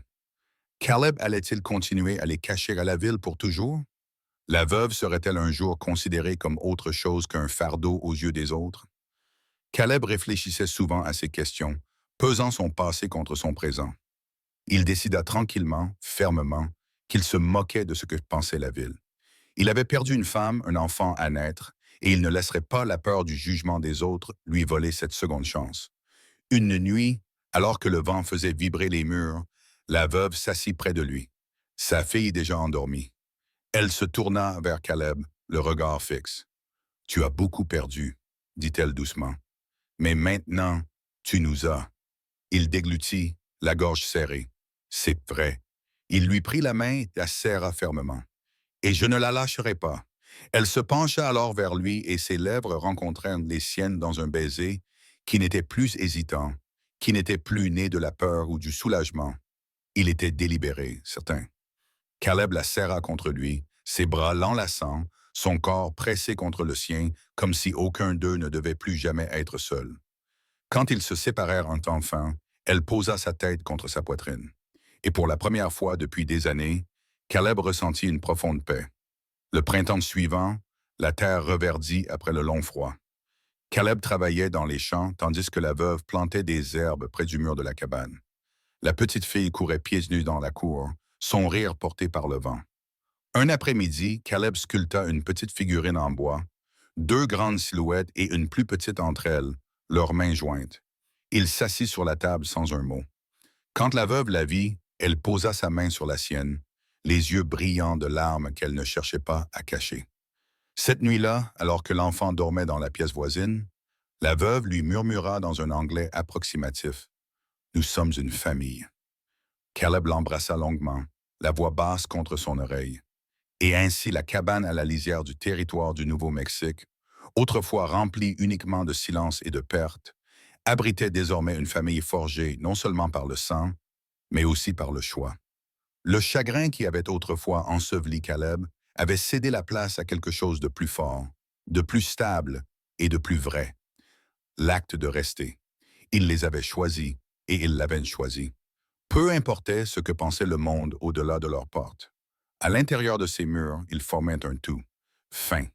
Caleb allait-il continuer à les cacher à la ville pour toujours? La veuve serait-elle un jour considérée comme autre chose qu'un fardeau aux yeux des autres? Caleb réfléchissait souvent à ces questions, pesant son passé contre son présent. Il décida tranquillement, fermement, qu'il se moquait de ce que pensait la ville. Il avait perdu une femme, un enfant à naître, et il ne laisserait pas la peur du jugement des autres lui voler cette seconde chance. Une nuit, alors que le vent faisait vibrer les murs, la veuve s'assit près de lui, sa fille déjà endormie. Elle se tourna vers Caleb, le regard fixe. « Tu as beaucoup perdu, dit-elle doucement. Mais maintenant, tu nous as. » Il déglutit, la gorge serrée. « C'est vrai. » Il lui prit la main et la serra fermement. « Et je ne la lâcherai pas. » Elle se pencha alors vers lui et ses lèvres rencontrèrent les siennes dans un baiser qui n'était plus hésitant, qui n'était plus né de la peur ou du soulagement. Il était délibéré, certain. Caleb la serra contre lui, ses bras l'enlaçant, son corps pressé contre le sien, comme si aucun d'eux ne devait plus jamais être seul. Quand ils se séparèrent enfin, elle posa sa tête contre sa poitrine. Et pour la première fois depuis des années, Caleb ressentit une profonde paix. Le printemps suivant, la terre reverdit après le long froid. Caleb travaillait dans les champs tandis que la veuve plantait des herbes près du mur de la cabane. La petite fille courait pieds nus dans la cour, son rire porté par le vent. Un après-midi, Caleb sculpta une petite figurine en bois, deux grandes silhouettes et une plus petite entre elles, leurs mains jointes. Il s'assit sur la table sans un mot. Quand la veuve la vit, elle posa sa main sur la sienne, les yeux brillants de larmes qu'elle ne cherchait pas à cacher. Cette nuit-là, alors que l'enfant dormait dans la pièce voisine, la veuve lui murmura dans un anglais approximatif. « Nous sommes une famille. » Caleb l'embrassa longuement, la voix basse contre son oreille. Et ainsi la cabane à la lisière du territoire du Nouveau-Mexique, autrefois remplie uniquement de silence et de perte, abritait désormais une famille forgée non seulement par le sang, mais aussi par le choix. Le chagrin qui avait autrefois enseveli Caleb avait cédé la place à quelque chose de plus fort, de plus stable et de plus vrai. L'acte de rester. Il les avait choisis et ils l'avaient choisi. Peu importait ce que pensait le monde au-delà de leurs portes. À l'intérieur de ces murs, ils formaient un tout. Fin.